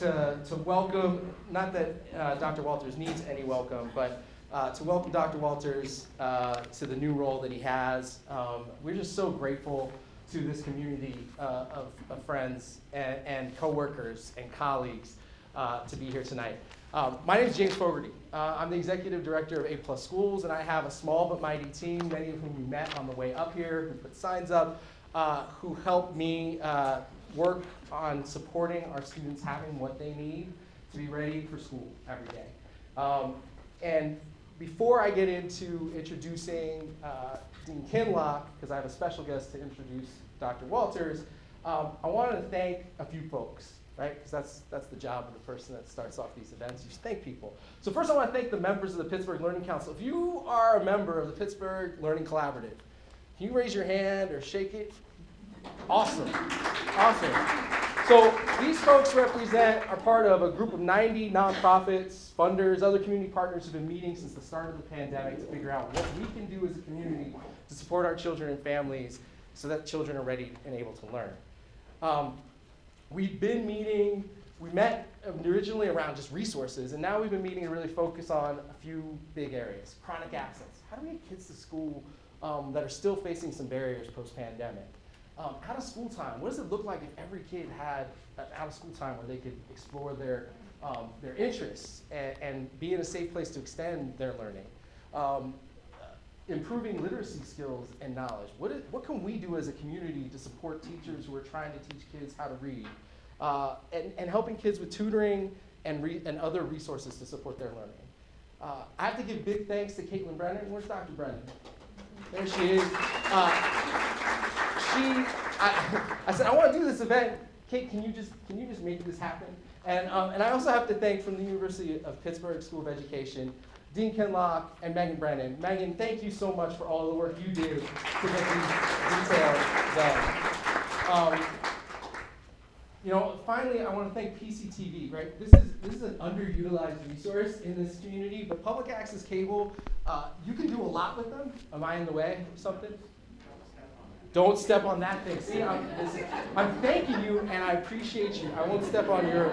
To welcome, not that Dr. Walters needs any welcome, but to welcome Dr. Walters to the new role that he has. We're just so grateful to this community of friends and coworkers and colleagues to be here tonight. My name is James Fogarty. I'm the Executive Director of A+ Schools, and I have a small but mighty team, many of whom you met on the way up here, who put signs up, who helped me work on supporting our students having what they need to be ready for school every day. And before I get into introducing Dean Kinloch, because I have a special guest to introduce Dr. Walters, I wanted to thank a few folks, right? Because that's the job of the person that starts off these events. You should thank people. So first I want to thank the members of the Pittsburgh Learning Council. If you are a member of the Pittsburgh Learning Collaborative, can you raise your hand or shake it? Awesome. Awesome. So these folks are part of a group of 90 nonprofits, funders, other community partners who've been meeting since the start of the pandemic to figure out what we can do as a community to support our children and families so that children are ready and able to learn. We've been meeting, we met originally around just resources, and now we've been meeting to really focus on a few big areas. Chronic absence. How do we get kids to school that are still facing some barriers post-pandemic? Out of school time, what does it look like if every kid had an out of school time where they could explore their interests and be in a safe place to extend their learning? Improving literacy skills and knowledge. What can we do as a community to support teachers who are trying to teach kids how to read? And helping kids with tutoring and other resources to support their learning. I have to give big thanks to Caitlin Brennan. Where's Dr. Brennan? There she is. I said, I want to do this event. Kate, can you just make this happen? And I also have to thank from the University of Pittsburgh School of Education, Dean Kinloch and Megan Brennan. Megan, thank you so much for all the work you did to get these details done. Finally, I want to thank PCTV, right? This is an underutilized resource in this community, but public access cable, you can do a lot with them. Am I in the way of something? Don't step on that thing. See, I'm thanking you, and I appreciate you. I won't step on your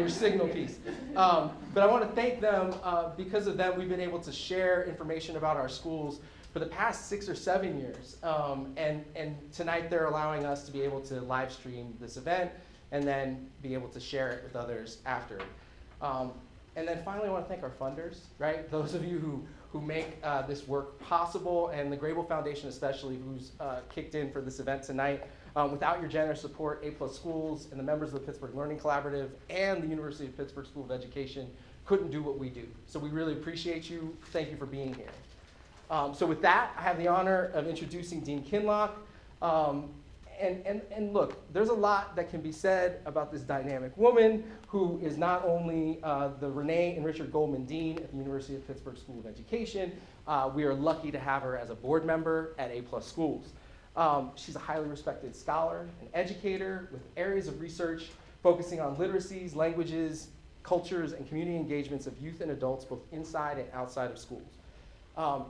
signal piece. But I want to thank them. Because of them, we've been able to share information about our schools for the past 6 or 7 years. And tonight they're allowing us to be able to live stream this event and then be able to share it with others after. And then finally, I want to thank our funders, right? Those of you who make this work possible, and the Grable Foundation especially, who's kicked in for this event tonight. Without your generous support, A+ Schools and the members of the Pittsburgh Learning Collaborative and the University of Pittsburgh School of Education couldn't do what we do. So we really appreciate you. Thank you for being here. So with that, I have the honor of introducing Dean Kinloch. And look, there's a lot that can be said about this dynamic woman who is not only the Renée and Richard Goldman Dean at the University of Pittsburgh School of Education. We are lucky to have her as a board member at A+ Schools. She's a highly respected scholar and educator with areas of research focusing on literacies, languages, cultures, and community engagements of youth and adults both inside and outside of schools.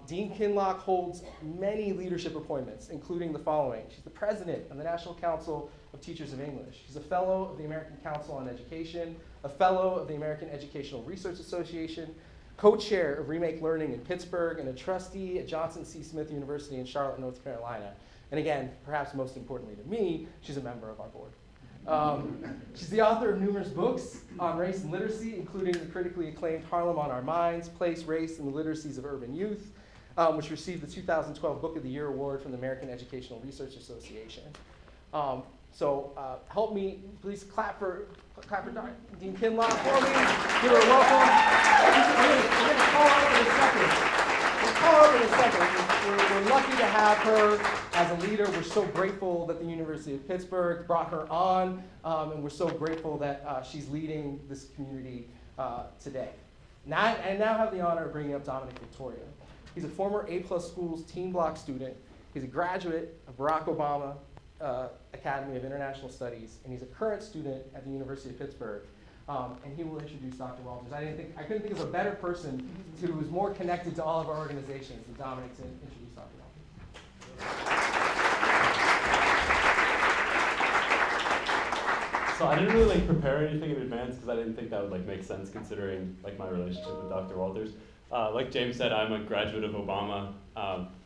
Dean Kinloch holds many leadership appointments, including the following. She's the president of the National Council of Teachers of English. She's a fellow of the American Council on Education, a fellow of the American Educational Research Association, co-chair of Remake Learning in Pittsburgh, and a trustee at Johnson C. Smith University in Charlotte, North Carolina. And again, perhaps most importantly to me, she's a member of our board. She's the author of numerous books on race and literacy, including the critically acclaimed Harlem on Our Minds, Place, Race, and the Literacies of Urban Youth, which received the 2012 Book of the Year Award from the American Educational Research Association. So help me, please clap for Dean Kinloch for me. Give her a welcome. We're going to call her in a second. We're lucky to have her as a leader. We're so grateful that the University of Pittsburgh brought her on, and we're so grateful that she's leading this community today. I now have the honor of bringing up Dominic Victoria. He's a former A+ Schools Teen Block student. He's a graduate of Barack Obama Academy of International Studies, and he's a current student at the University of Pittsburgh. And he will introduce Dr. Walters. I couldn't think of a better person who is more connected to all of our organizations than Dominic to introduce Dr. Walters. So I didn't really prepare anything in advance because I didn't think that would make sense considering my relationship with Dr. Walters. Like James said, I'm a graduate of Obama.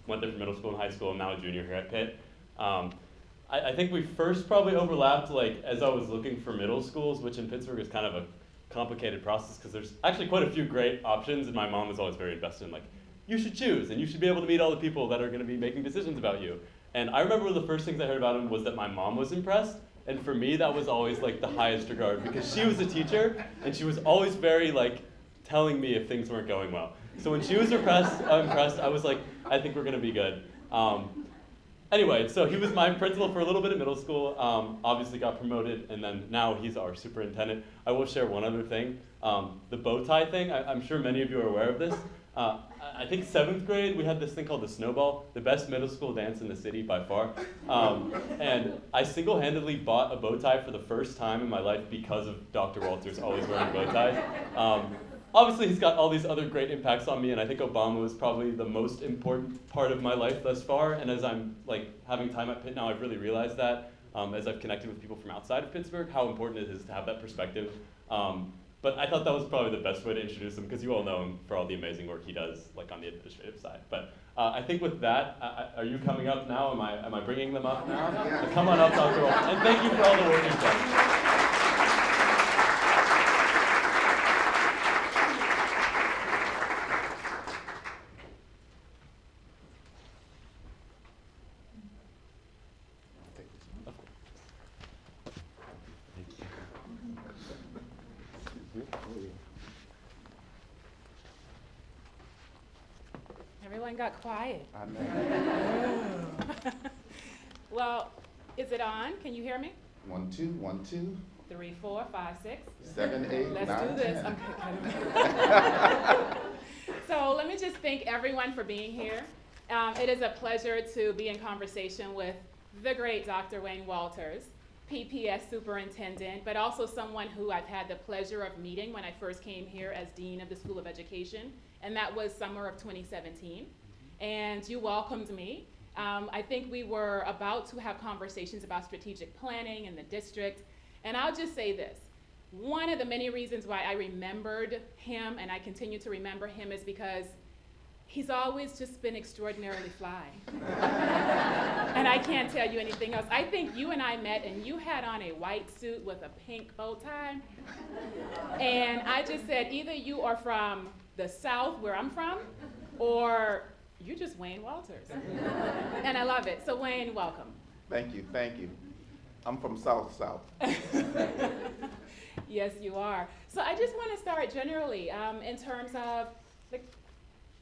Went there for middle school and high school. I'm now a junior here at Pitt. I think we first probably overlapped as I was looking for middle schools, which in Pittsburgh is kind of a complicated process because there's actually quite a few great options, and my mom was always very invested in you should choose, and you should be able to meet all the people that are going to be making decisions about you. And I remember one of the first things I heard about him was that my mom was impressed, and for me that was always the highest regard because she was a teacher, and she was always very telling me if things weren't going well. So when she was impressed, I was I think we're going to be good. Anyway, so he was my principal for a little bit at middle school, obviously got promoted, and then now he's our superintendent. I will share one other thing. The bow tie thing, I'm sure many of you are aware of this. I think 7th grade, we had this thing called the snowball, the best middle school dance in the city by far. And I single-handedly bought a bow tie for the first time in my life because of Dr. Walters always wearing bow ties. Obviously, he's got all these other great impacts on me, and I think Obama was probably the most important part of my life thus far. And as I'm having time at Pitt now, I've really realized that as I've connected with people from outside of Pittsburgh, how important it is to have that perspective. But I thought that was probably the best way to introduce him because you all know him for all the amazing work he does on the administrative side. But I think with that, are you coming up now? Am I bringing them up now? Come on up, Dr. Walters, and thank you for all the work you've done. Everyone got quiet. I know. Well, is it on? Can you hear me? 1, 2, 1, 2. 3, 4, 5, 6. 7, 8, Let's 9, do this. 10. Okay. So let me just thank everyone for being here. It is a pleasure to be in conversation with the great Dr. Wayne Walters, PPS Superintendent, but also someone who I've had the pleasure of meeting when I first came here as Dean of the School of Education, and that was summer of 2017. And you welcomed me. I think we were about to have conversations about strategic planning in the district, and I'll just say this. One of the many reasons why I remembered him, and I continue to remember him, is because he's always just been extraordinarily fly. And I can't tell you anything else. I think you and I met, and you had on a white suit with a pink bow tie. And I just said, either you are from the South, where I'm from, or you're just Wayne Walters. And I love it. So Wayne, welcome. Thank you, thank you. I'm from South. Yes, you are. So I just want to start generally in terms of,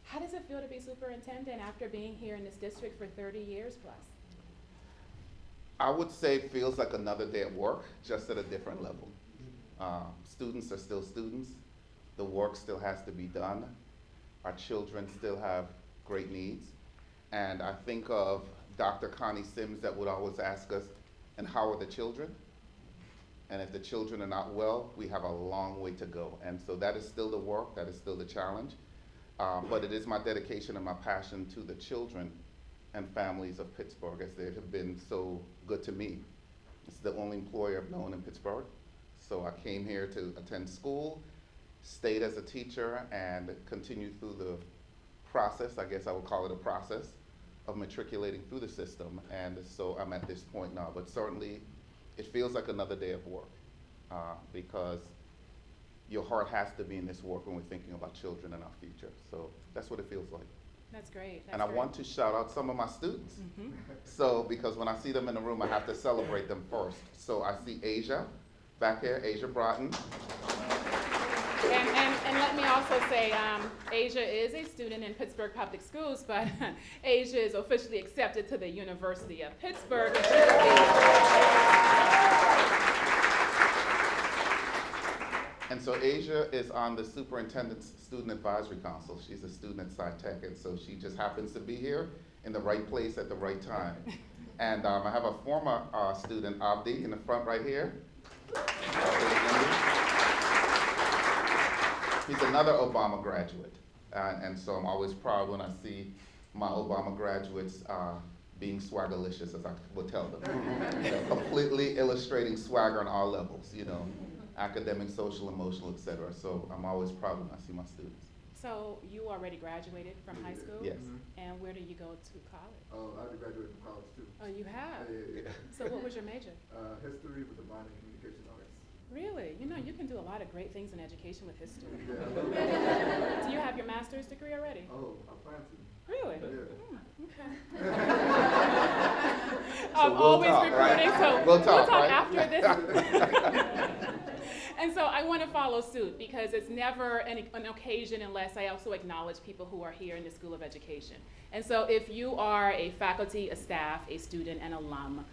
how does it feel to be superintendent after being here in this district for 30 years plus? I would say it feels like another day at work, just at a different level. Students are still students. The work still has to be done. Our children still have great needs. And I think of Dr. Connie Sims that would always ask us, and how are the children? And if the children are not well, we have a long way to go. And so that is still the work, that is still the challenge. But it is my dedication and my passion to the children and families of Pittsburgh, as they have been so good to me. It's the only employer I've known in Pittsburgh. So I came here to attend school, stayed as a teacher, and continued through the process, I guess I would call it a process, of matriculating through the system. And so I'm at this point now. But certainly, it feels like another day of work because your heart has to be in this work when we're thinking about children and our future. So that's what it feels like. That's great. And I want to shout out some of my students. Mm-hmm. So, because when I see them in the room, I have to celebrate them first. So I see Asia back here, Asia Broughton. And let me also say, Asia is a student in Pittsburgh Public Schools, but Asia is officially accepted to the University of Pittsburgh. And so Asia is on the Superintendent's Student Advisory Council. She's a student at SciTech, and so she just happens to be here in the right place at the right time. And I have a former student, Abdi, in the front right here. He's another Obama graduate. And so I'm always proud when I see my Obama graduates being swaggerlicious, as I would tell them. You know, completely illustrating swagger on all levels, you know, academic, social, emotional, etc. So I'm always proud when I see my students. So you already graduated from high school? Yes. And where did you go to college? Oh, I graduated from college too. Oh, you have? Yeah. So what was your major? History with a minor in communication arts. Really? You know, you can do a lot of great things in education with history. Yeah. Do you have your master's degree already? Oh, I plan to. Really? Yeah. Okay. So I'm we'll always talk, recruiting, right? so We'll talk, right? after this. And so I want to follow suit because it's never an occasion unless I also acknowledge people who are here in the School of Education. And so if you are a faculty, a staff, a student, an alum,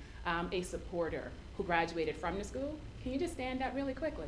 a supporter who graduated from the school, can you just stand up really quickly?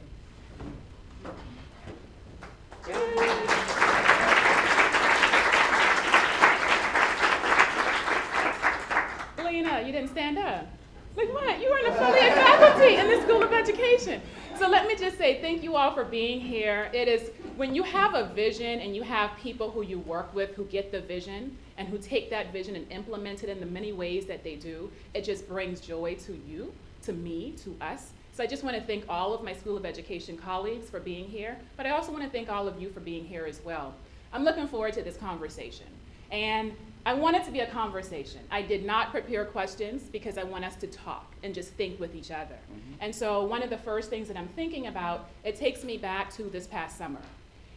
Lena, you didn't stand up. Like what? You are an affiliate faculty in the School of Education. So let me just say thank you all for being here. It is when you have a vision and you have people who you work with who get the vision and who take that vision and implement it in the many ways that they do, it just brings joy to you, to me, to us. So I just want to thank all of my School of Education colleagues for being here, but I also want to thank all of you for being here as well. I'm looking forward to this conversation. And I want it to be a conversation. I did not prepare questions because I want us to talk and just think with each other. And so one of the first things that I'm thinking about, it takes me back to this past summer.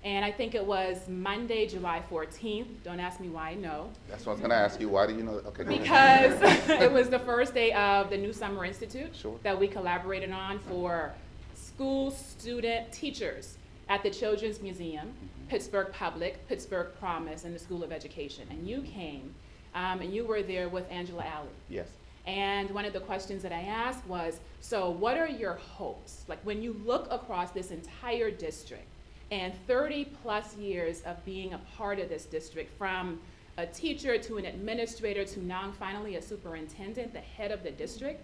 And I think it was Monday, July 14th. Don't ask me why I know. That's what I was going to ask you. Why do you know that? Okay, go Because ahead. it was the first day of the New Summer Institute Sure. that we collaborated on for school, student, teachers at the Children's Museum, Pittsburgh Public, Pittsburgh Promise, and the School of Education. And you came, and you were there with Angela Alley. Yes. And one of the questions that I asked was, so what are your hopes? Like when you look across this entire district and 30 plus years of being a part of this district, from a teacher to an administrator to now finally a superintendent, the head of the district,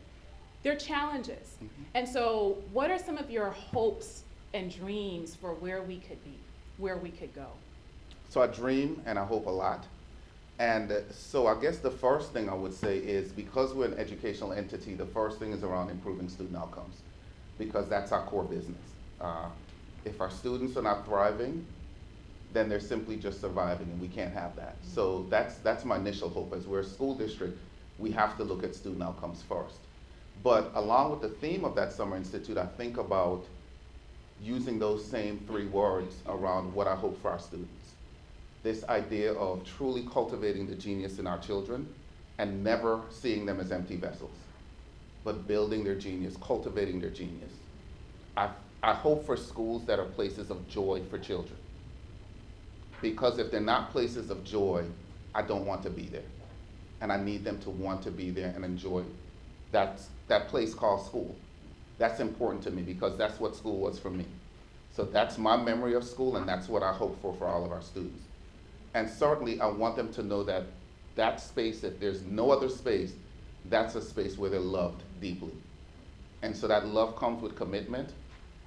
there are challenges. And so what are some of your hopes and dreams for where we could be, where we could go? So I dream and I hope a lot. And so I guess the first thing I would say is, because we're an educational entity, the first thing is around improving student outcomes, because that's our core business. If our students are not thriving, then they're simply just surviving, and we can't have that. So that's my initial hope. As we're a school district, we have to look at student outcomes first. But along with the theme of that Summer Institute, I think about using those same 3 words around what I hope for our students. This idea of truly cultivating the genius in our children and never seeing them as empty vessels, but building their genius, cultivating their genius. I hope for schools that are places of joy for children. Because if they're not places of joy, I don't want to be there. And I need them to want to be there and enjoy that place called school. That's important to me because that's what school was for me. So that's my memory of school, and that's what I hope for all of our students. And certainly I want them to know that that space, if there's no other space, that's a space where they're loved deeply. And so that love comes with commitment,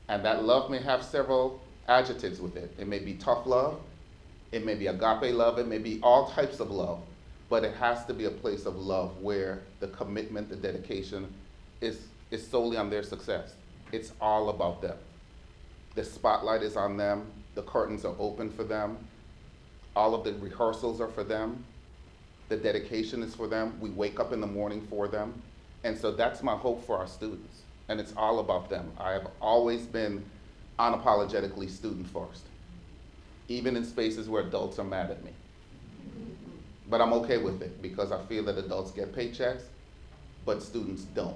and that love may have several adjectives with it. It may be tough love, it may be agape love, it may be all types of love, but it has to be a place of love where the commitment, the dedication is solely on their success. It's all about them. The spotlight is on them, the curtains are open for them, all of the rehearsals are for them, the dedication is for them, we wake up in the morning for them, and so that's my hope for our students, and it's all about them. I have always been unapologetically student first, even in spaces where adults are mad at me. But I'm okay with it because I feel that adults get paychecks, but students don't.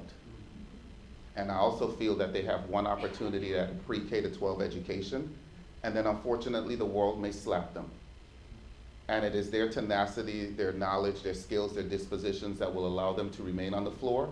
And I also feel that they have one opportunity at pre-K to 12 education, and then unfortunately the world may slap them. And it is their tenacity, their knowledge, their skills, their dispositions that will allow them to remain on the floor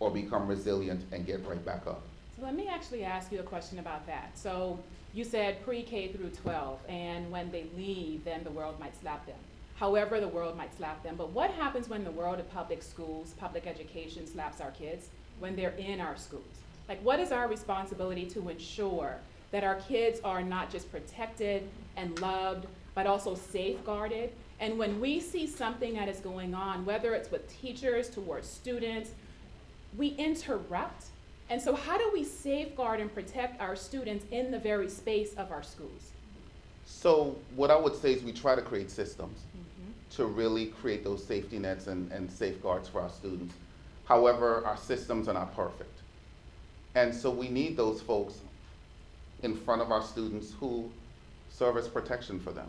or become resilient and get right back up. So let me actually ask you a question about that. So you said pre-K through 12, and when they leave, then the world might slap them. However, the world might slap them. But what happens when the world of public schools, public education slaps our kids when they're in our schools? Like, what is our responsibility to ensure that our kids are not just protected and loved, but also safeguarded And when we see something that is going on, whether it's with teachers towards students, we interrupt. And so how do we safeguard and protect our students in the very space of our schools? So what I would say is we try to create systems to really create those safety nets and safeguards for our students. However, our systems are not perfect. And so we need those folks in front of our students who serve as protection for them,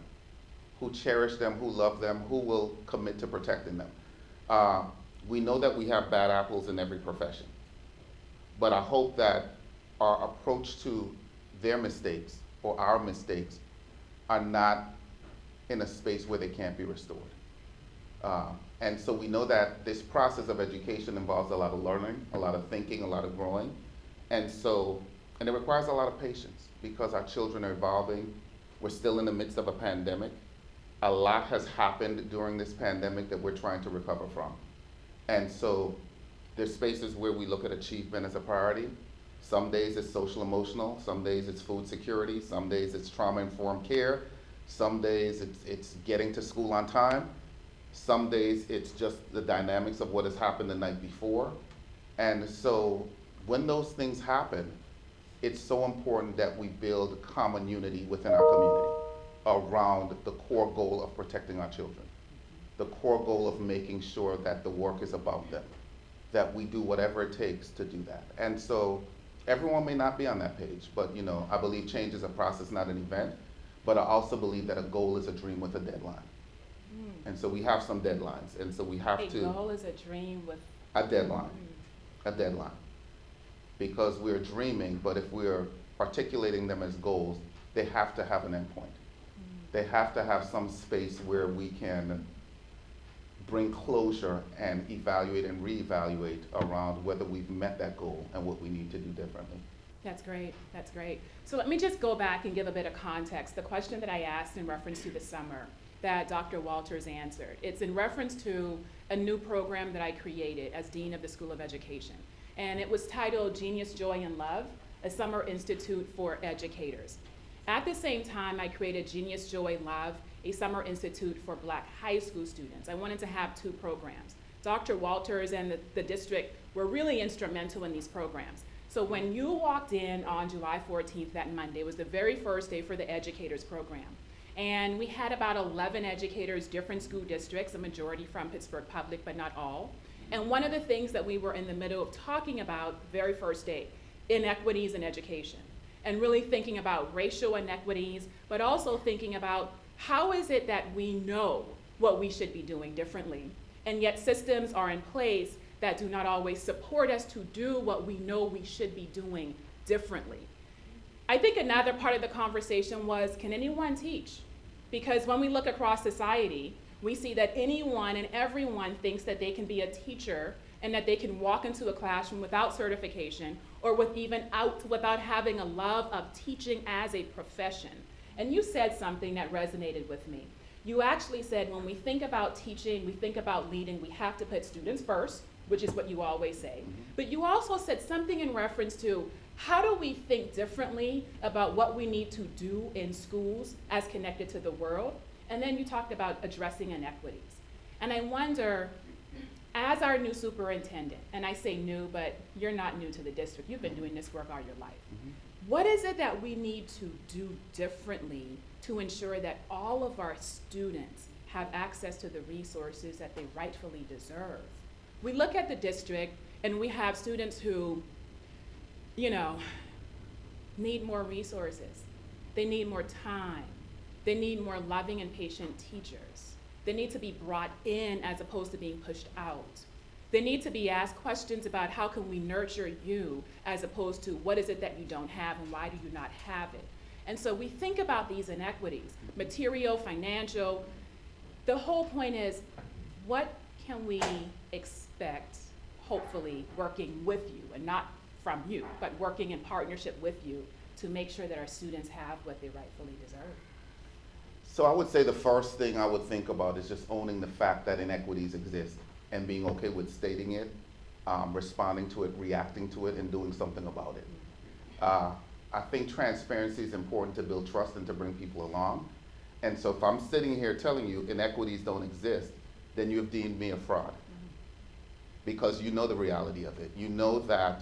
who cherish them, who love them, who will commit to protecting them. We know that we have bad apples in every profession, but I hope that our approach to their mistakes or our mistakes are not in a space where they can't be restored. And so we know that this process of education involves a lot of learning, a lot of thinking, a lot of growing. And it requires a lot of patience because our children are evolving. We're still in the midst of a pandemic. A lot has happened during this pandemic that we're trying to recover from. And so there's spaces where we look at achievement as a priority. Some days it's social emotional, some days it's food security, some days it's trauma-informed care, some days it's getting to school on time, some days it's just the dynamics of what has happened the night before. And so when those things happen, it's so important that we build common unity within our community around the core goal of protecting our children, the core goal of making sure that the work is about them, that we do whatever it takes to do that. And so everyone may not be on that page, but I believe change is a process, not an event. But I also believe that a goal is a dream with a deadline. And so we have some deadlines, and so we have A goal is a dream with a deadline, a deadline. Because we're dreaming, but if we're articulating them as goals, they have to have an endpoint. They have to have some space where we can bring closure and evaluate and reevaluate around whether we've met that goal and what we need to do differently. That's great, that's great. So let me just go back and give a bit of context. The question that I asked in reference to the summer that Dr. Walters answered, it's in reference to a new program that I created as Dean of the School of Education. And it was titled Genius, Joy, and Love, a Summer Institute for Educators. At the same time, I created Genius, Joy, Love, a Summer Institute for Black high school students. I wanted to have two programs. Dr. Walters and the district were really instrumental in these programs. So when you walked in on July 14th, that Monday, was the very first day for the educators program. And we had about 11 educators, different school districts, a majority from Pittsburgh Public, but not all. And one of the things that we were in the middle of talking about very first day, inequities in education. And really thinking about racial inequities, but also thinking about how is it that we know what we should be doing differently, and yet systems are in place that do not always support us to do what we know we should be doing differently. I think another part of the conversation was, can anyone teach? Because when we look across society, we see that anyone and everyone thinks that they can be a teacher and that they can walk into a classroom without certification or without having a love of teaching as a profession. And you said something that resonated with me. You actually said when we think about teaching, we think about leading, we have to put students first, which is what you always say. But you also said something in reference to how do we think differently about what we need to do in schools as connected to the world? And then you talked about addressing inequities. And I wonder, as our new superintendent, and I say new, but you're not new to the district, you've been doing this work all your life. What is it that we need to do differently to ensure that all of our students have access to the resources that they rightfully deserve? We look at the district and we have students who, need more resources. They need more time. They need more loving and patient teachers. They need to be brought in as opposed to being pushed out. They need to be asked questions about how can we nurture you as opposed to what is it that you don't have and why do you not have it? And so we think about these inequities, material, financial. The whole point is, what can we expect, hopefully, working with you, and not from you, but working in partnership with you to make sure that our students have what they rightfully deserve? So I would say the first thing I would think about is just owning the fact that inequities exist and being okay with stating it, responding to it, reacting to it, and doing something about it. I think transparency is important to build trust and to bring people along. And so if I'm sitting here telling you inequities don't exist, then you have deemed me a fraud. Because you know the reality of it. You know that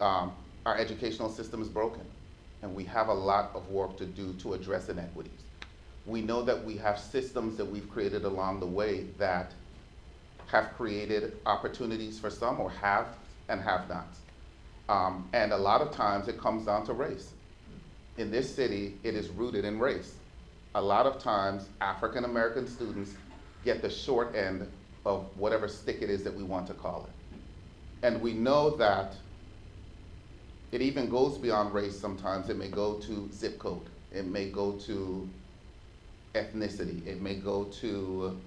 our educational system is broken, and we have a lot of work to do to address inequities. We know that we have systems that we've created along the way that have created opportunities for some, or have and have-nots. And a lot of times it comes down to race. In this city, it is rooted in race. A lot of times, African American students get the short end of whatever stick it is that we want to call it. And we know that it even goes beyond race sometimes. It may go to zip code. It may go to ethnicity. It may go to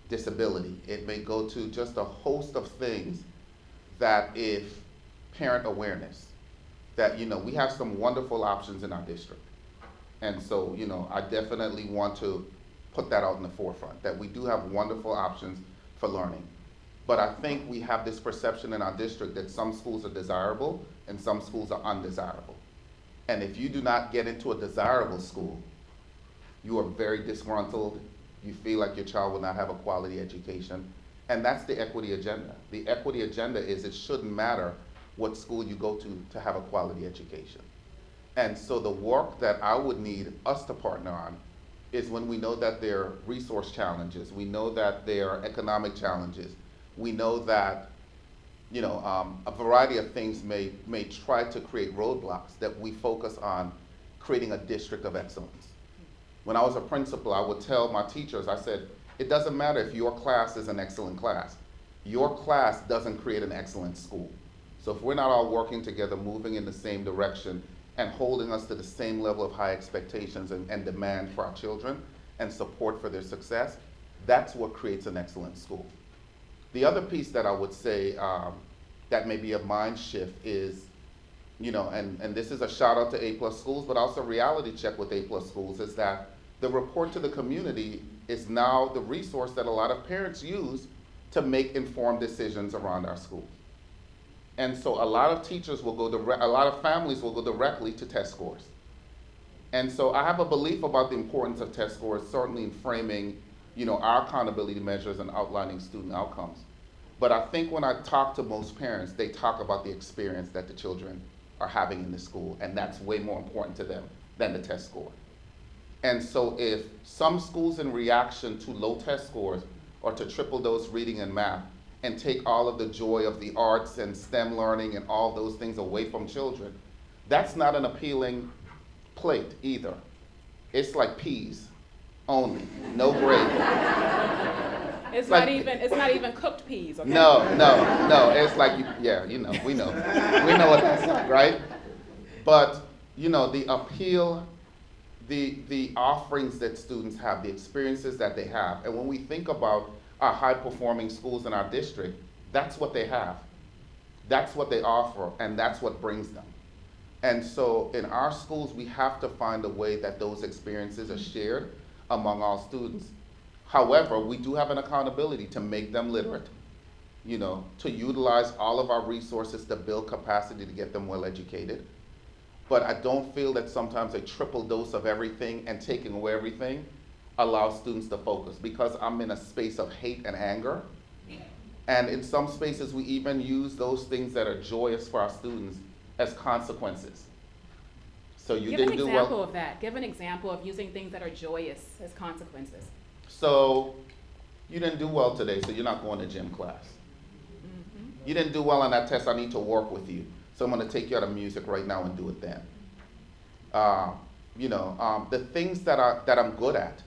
disability. It may go to just a host of things that, if parent awareness, that, we have some wonderful options in our district. And so, I definitely want to put that out in the forefront, that we do have wonderful options for learning. But I think we have this perception in our district that some schools are desirable and some schools are undesirable. And if you do not get into a desirable school, you are very disgruntled, you feel like your child will not have a quality education, and that's the equity agenda. The equity agenda is it shouldn't matter what school you go to have a quality education. And so the work that I would need us to partner on is when we know that there are resource challenges, we know that there are economic challenges, we know that a variety of things may try to create roadblocks, that we focus on creating a district of excellence. When I was a principal, I would tell my teachers, I said, it doesn't matter if your class is an excellent class. Your class doesn't create an excellent school. So if we're not all working together, moving in the same direction, and holding us to the same level of high expectations and demand for our children and support for their success, that's what creates an excellent school. The other piece that I would say that may be a mind shift is, and this is a shout out to A+ schools, but also reality check with A+ schools, is that the report to the community is now the resource that a lot of parents use to make informed decisions around our schools. And so a lot of teachers will go a lot of families will go directly to test scores. And so I have a belief about the importance of test scores, certainly in framing, our accountability measures and outlining student outcomes. But I think when I talk to most parents, they talk about the experience that the children are having in the school, and that's way more important to them than the test score. And so if some schools, in reaction to low test scores or to triple dose reading and math, and take all of the joy of the arts and STEM learning and all those things away from children, that's not an appealing plate either. It's like peas only, no gravy. It's not even cooked peas, okay? No, it's like, we know what that's like, right? But, the appeal, the offerings that students have, the experiences that they have, and when we think about our high-performing schools in our district, that's what they have. That's what they offer, and that's what brings them. And so in our schools, we have to find a way that those experiences are shared among all students. However, we do have an accountability to make them literate, to utilize all of our resources to build capacity to get them well educated. But I don't feel that sometimes a triple dose of everything and taking away everything allows students to focus, because I'm in a space of hate and anger. And in some spaces, we even use those things that are joyous for our students as consequences. So you didn't do well. Give an example of that. Give an example of using things that are joyous as consequences. So you didn't do well today, so you're not going to gym class. Mm-hmm. You didn't do well on that test, I need to work with you. So I'm going to take you out of music right now and do it then. The things that I'm good at,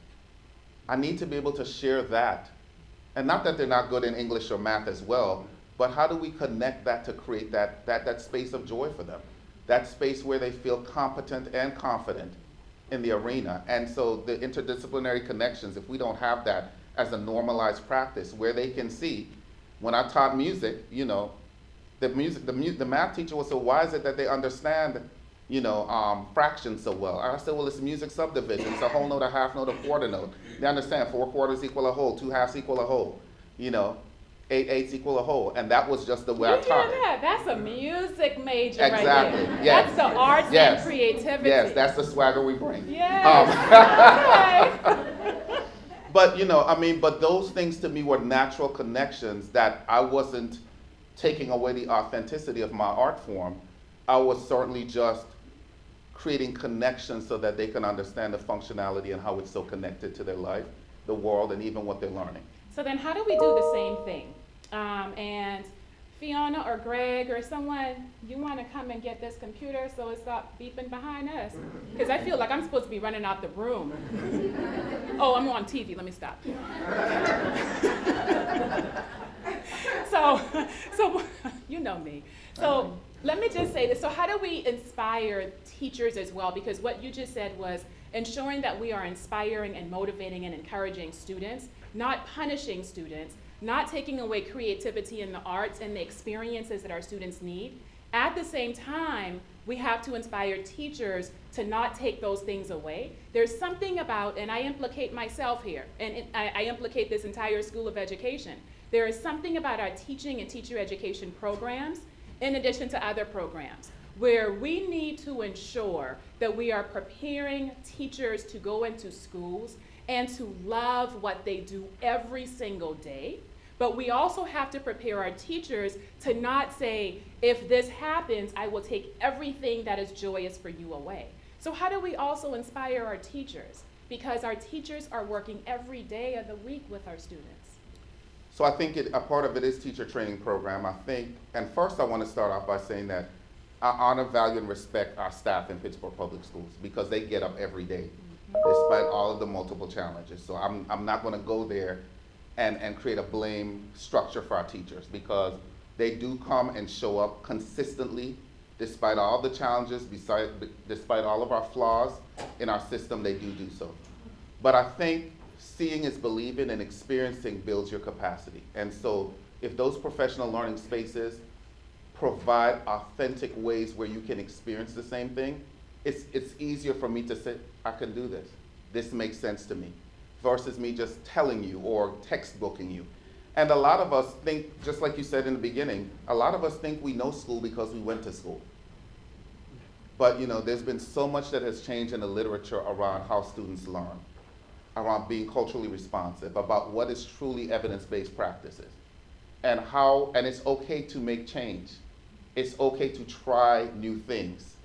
I need to be able to share that. And not that they're not good in English or math as well, but how do we connect that to create that space of joy for them? That space where they feel competent and confident in the arena. And so the interdisciplinary connections, if we don't have that as a normalized practice, where they can see, when I taught music, the math teacher would say, why is it that they understand fractions so well? I said, well, it's music subdivision. It's a whole note, a half note, a quarter note. They understand 4 quarters equal a whole, 2 halves equal a whole. 8 equal a whole. And that was just the way You I taught hear it. that? That's a music major Exactly, right there. yes. That's the arts Yes. and creativity. Yes, that's the swagger we bring. Yes. Okay. But, you know, I mean, but those things to me were natural connections that I wasn't taking away the authenticity of my art form. I was certainly just creating connections so that they can understand the functionality and how it's so connected to their life, the world, and even what they're learning. So then how do we do the same thing? And Fiona or Greg or someone, you want to come and get this computer so it stops beeping behind us? Because I feel like I'm supposed to be running out the room. Oh, I'm on TV. Let me stop. So you know me. So let me just say this. So how do we inspire teachers as well? Because what you just said was ensuring that we are inspiring and motivating and encouraging students, not punishing students, not taking away creativity in the arts and the experiences that our students need. At the same time, we have to inspire teachers to not take those things away. There's something about, and I implicate myself here, and I implicate this entire School of Education. There is something about our teaching and teacher education programs, in addition to other programs, where we need to ensure that we are preparing teachers to go into schools and to love what they do every single day. But we also have to prepare our teachers to not say, if this happens, I will take everything that is joyous for you away. So how do we also inspire our teachers? Because our teachers are working every day of the week with our students. So I think a part of it is teacher training program. I think, and first I want to start off by saying that I honor, value, and respect our staff in Pittsburgh Public Schools because they get up every day, despite all of the multiple challenges. So I'm not going to go there and create a blame structure for our teachers because they do come and show up consistently, despite all the challenges, despite all of our flaws in our system, they do so. But I think seeing is believing and experiencing builds your capacity. And so if those professional learning spaces provide authentic ways where you can experience the same thing, it's easier for me to say, I can do this. This makes sense to me, versus me just telling you or textbooking you. And a lot of us think, just like you said in the beginning, a lot of us think we know school because we went to school. But you know, there's been so much that has changed in the literature around how students learn, around being culturally responsive, about what is truly evidence-based practices, and it's okay to make change. It's okay to try new things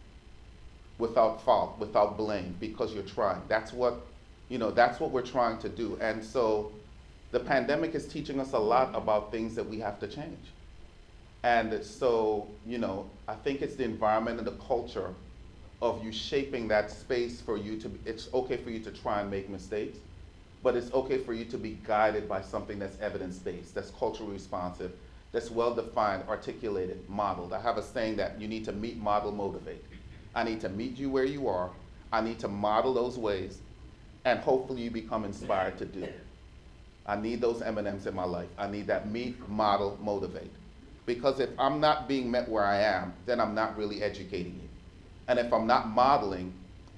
without fault, without blame, because you're trying. That's what we're trying to do. And so the pandemic is teaching us a lot about things that we have to change. And so, you know, I think it's the environment and the culture of you shaping that space for you to, it's okay for you to try and make mistakes, but it's okay for you to be guided by something that's evidence-based, that's culturally responsive, that's well-defined, articulated, modeled. I have a saying that you need to meet, model, motivate. I need to meet you where you are. I need to model those ways, and hopefully you become inspired to do it. I need those M&Ms in my life. I need that meet, model, motivate. Because if I'm not being met where I am, then I'm not really educating you. And if I'm not modeling,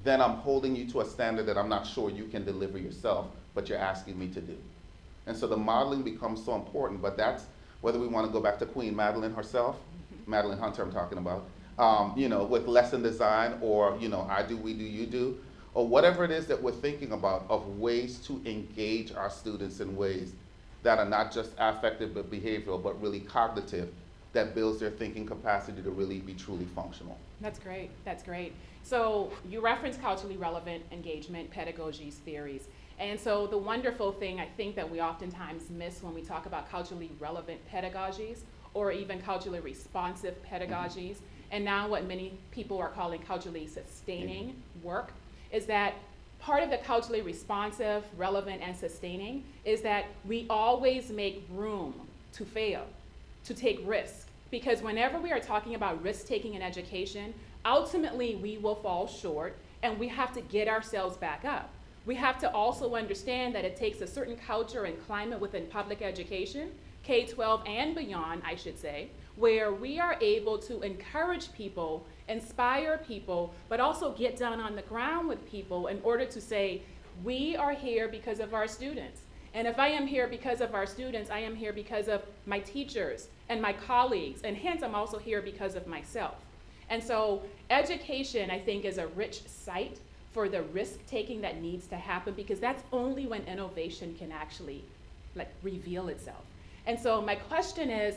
then I'm holding you to a standard that I'm not sure you can deliver yourself, but you're asking me to do. And so the modeling becomes so important, but that's whether we want to go back to Queen Madeline herself, Madeline Hunter I'm talking about, you know, with lesson design, or, you know, I do, we do, you do, or whatever it is that we're thinking about of ways to engage our students in ways that are not just affective but behavioral, but really cognitive, that builds their thinking capacity to really be truly functional. That's great, that's great. So you referenced culturally relevant engagement, pedagogies, theories. And so the wonderful thing I think that we oftentimes miss when we talk about culturally relevant pedagogies or even culturally responsive pedagogies, and now what many people are calling culturally sustaining work, is that part of the culturally responsive, relevant, and sustaining is that we always make room to fail, to take risks. Because whenever we are talking about risk-taking in education, ultimately we will fall short and we have to get ourselves back up. We have to also understand that it takes a certain culture and climate within public education, K-12 and beyond, I should say, where we are able to encourage people, inspire people, but also get down on the ground with people in order to say, we are here because of our students. And if I am here because of our students, I am here because of my teachers and my colleagues, and hence I'm also here because of myself. And so education, I think, is a rich site for the risk-taking that needs to happen, because that's only when innovation can actually reveal itself. And so my question is,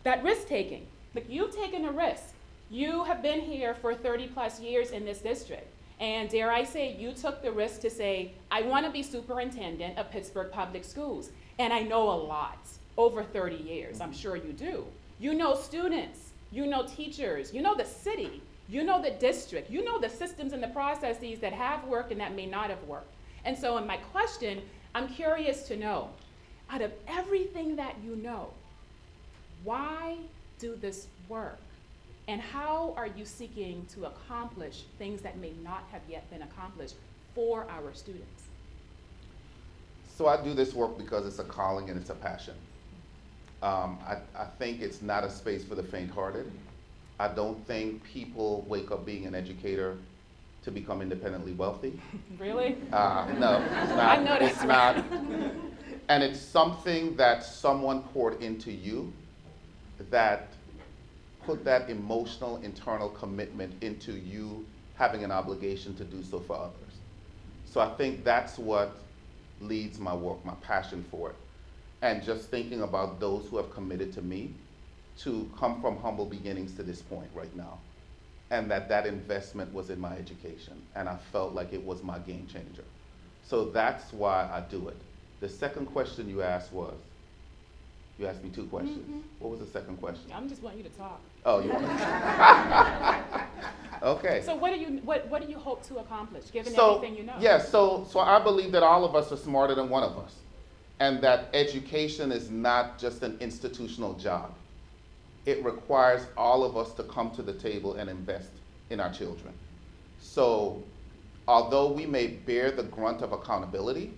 that risk-taking, you've taken a risk. You have been here for 30 plus years in this district. And dare I say, you took the risk to say, I want to be superintendent of Pittsburgh Public Schools. And I know a lot, over 30 years, I'm sure you do. You know students, you know teachers, you know the city, you know the district, you know the systems and the processes that have worked and that may not have worked. And so in my question, I'm curious to know, out of everything that you know, why do this work? And how are you seeking to accomplish things that may not have yet been accomplished for our students? So I do this work because it's a calling and it's a passion. I think it's not a space for the faint-hearted. I don't think people wake up being an educator to become independently wealthy. Really? No, it's not. I know that's it's not. And it's something that someone poured into you that put that emotional, internal commitment into you having an obligation to do so for others. So I think that's what leads my work, my passion for it. And just thinking about those who have committed to me to come from humble beginnings to this point right now. And that investment was in my education. And I felt like it was my game changer. So that's why I do it. The second question you asked was, you asked me two questions. Mm-hmm. What was the second question? I'm just wanting you to talk. Oh, you want Okay. So what do you hope to accomplish, given So, everything you know? yes, so I believe that all of us are smarter than one of us. And that education is not just an institutional job. It requires all of us to come to the table and invest in our children. So although we may bear the grunt of accountability,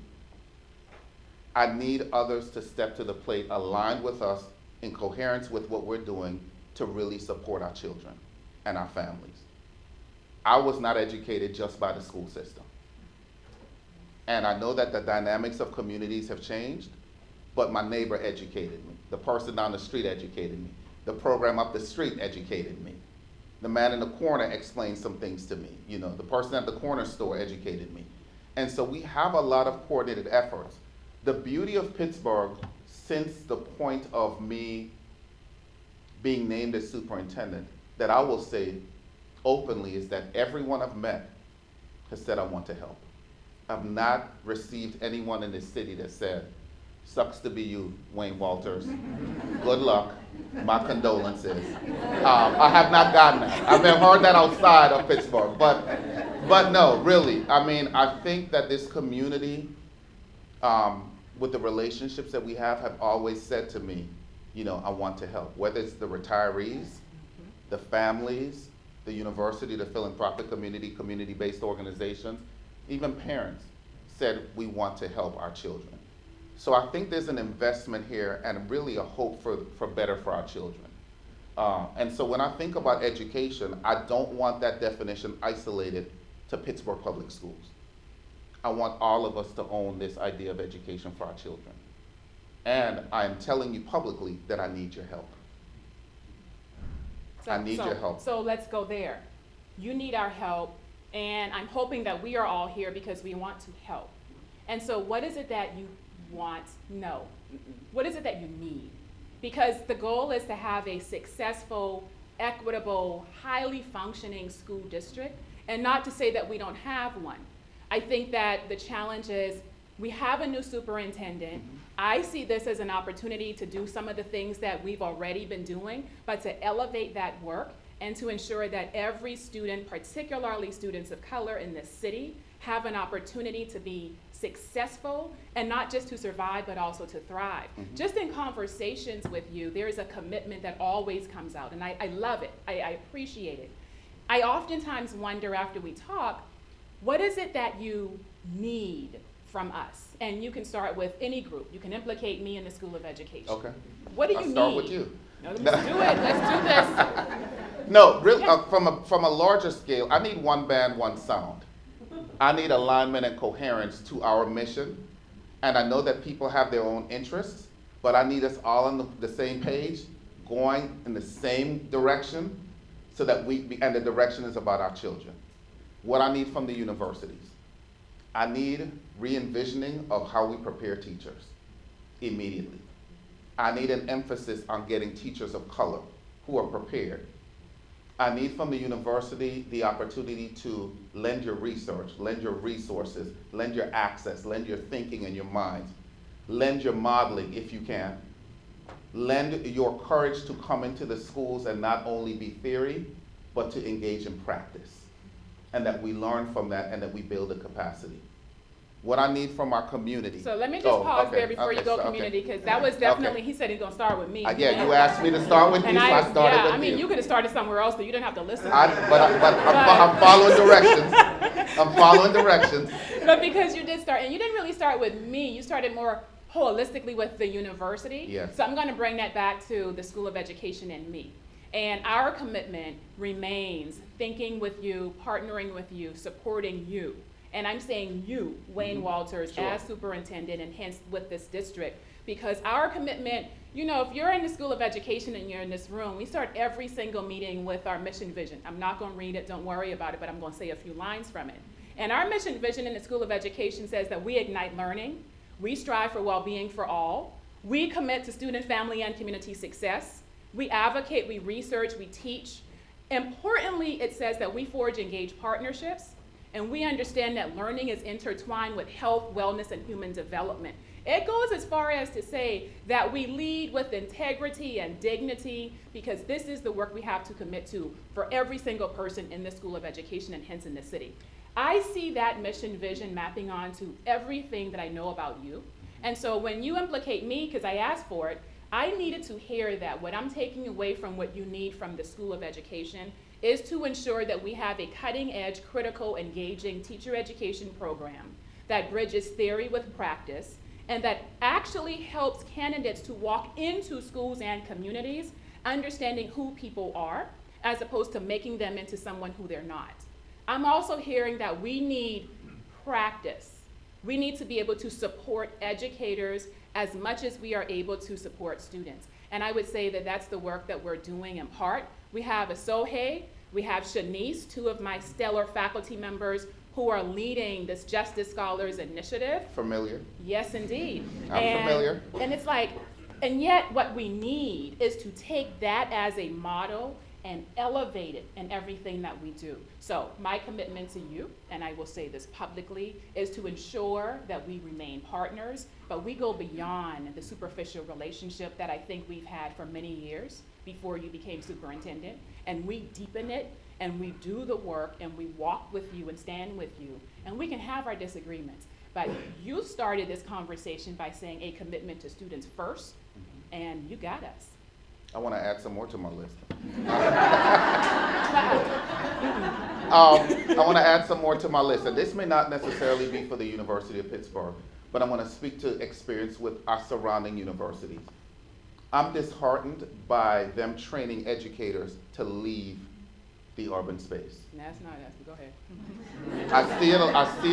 I need others to step to the plate, aligned with us, in coherence with what we're doing to really support our children and our families. I was not educated just by the school system. And I know that the dynamics of communities have changed, but my neighbor educated me. The person down the street educated me. The program up the street educated me. The man in the corner explained some things to me. You know, the person at the corner store educated me. And so we have a lot of coordinated efforts. The beauty of Pittsburgh, since the point of me being named as superintendent, that I will say openly, is that everyone I've met has said, I want to help. I've not received anyone in this city that said, sucks to be you, Wayne Walters. Good luck. My condolences. I have not gotten that. I've heard that outside of Pittsburgh. But no, really. I mean, I think that this community, with the relationships that we have always said to me, you know, I want to help. Whether it's the retirees, the families, the university, the philanthropic community, community-based organizations, even parents said we want to help our children. So I think there's an investment here and really a hope for better for our children. And so when I think about education, I don't want that definition isolated to Pittsburgh Public Schools. I want all of us to own this idea of education for our children. And I am telling you publicly that I need your help. I need your help. So let's go there. You need our help, and I'm hoping that we are all here because we want to help. And so what is it that you want? No. What is it that you need? Because the goal is to have a successful, equitable, highly functioning school district, and not to say that we don't have one. I think that the challenge is we have a new superintendent. I see this as an opportunity to do some of the things that we've already been doing, but to elevate that work and to ensure that every student, particularly students of color in this city, have an opportunity to be successful, and not just to survive, but also to thrive. Just in conversations with you, there is a commitment that always comes out, and I love it. I appreciate it. I oftentimes wonder after we talk, what is it that you need from us? And you can start with any group. You can implicate me in the School of Education. Okay. What do you I'll need? start with you. No, let's do it. Let's do this. No, really, Yeah. from a larger scale, I need one band, one sound. I need alignment and coherence to our mission And I know that people have their own interests, but I need us all on the same page, going in the same direction, so that and the direction is about our children. What I need from the universities, I need re-envisioning of how we prepare teachers immediately. I need an emphasis on getting teachers of color who are prepared. I need from the university the opportunity to lend your research, lend your resources, lend your access, lend your thinking and your minds, lend your modeling if you can. Lend your courage to come into the schools and not only be theory, but to engage in practice. And that we learn from that and that we build a capacity. What I need from our community. So let me just pause there before you go community, because that was definitely, he said he's gonna start with me. Yeah, you asked me to start with you, so I started with you. Yeah, I mean, you could have started somewhere else, so you didn't have to listen. I'm following directions. I'm following directions. But because you did start, and you didn't really start with me, you started more holistically with the university. Yes. So I'm gonna bring that back to the School of Education and me. And our commitment remains thinking with you, partnering with you, supporting you. And I'm saying you, Wayne Walters, Sure. as superintendent, and hence with this district, because our commitment, you know, if you're in the School of Education and you're in this room, we start every single meeting with our mission vision. I'm not gonna read it, don't worry about it, but I'm gonna say a few lines from it. And our mission vision in the School of Education says that we ignite learning, we strive for well-being for all, we commit to student, family, and community success, we advocate, we research, we teach. Importantly, it says that we forge engaged partnerships, and we understand that learning is intertwined with health, wellness, and human development. It goes as far as to say that we lead with integrity and dignity, because this is the work we have to commit to for every single person in the School of Education and hence in the city. I see that mission vision mapping onto everything that I know about you. And so when you implicate me, because I asked for it, I needed to hear that what I'm taking away from what you need from the School of Education is to ensure that we have a cutting-edge, critical, engaging teacher education program that bridges theory with practice and that actually helps candidates to walk into schools and communities understanding who people are as opposed to making them into someone who they're not. I'm also hearing that we need practice. We need to be able to support educators as much as we are able to support students. And I would say that that's the work that we're doing in part. We have Asohe, we have Shanice, two of my stellar faculty members who are leading this Justice Scholars Initiative. Familiar. Yes, indeed. I'm familiar. And it's like, and yet what we need is to take that as a model and elevate it in everything that we do. So my commitment to you, and I will say this publicly, is to ensure that we remain partners, but we go beyond the superficial relationship that I think we've had for many years before you became superintendent, and we deepen it, and we do the work, and we walk with you and stand with you, and we can have our disagreements. But you started this conversation by saying a commitment to students first, and you got us. I want to add some more to my list. I want to add some more to my list, and this may not necessarily be for the University of Pittsburgh, but I want to speak to experience with our surrounding universities. I'm disheartened by them training educators to leave the urban space. That's not us, go ahead. I see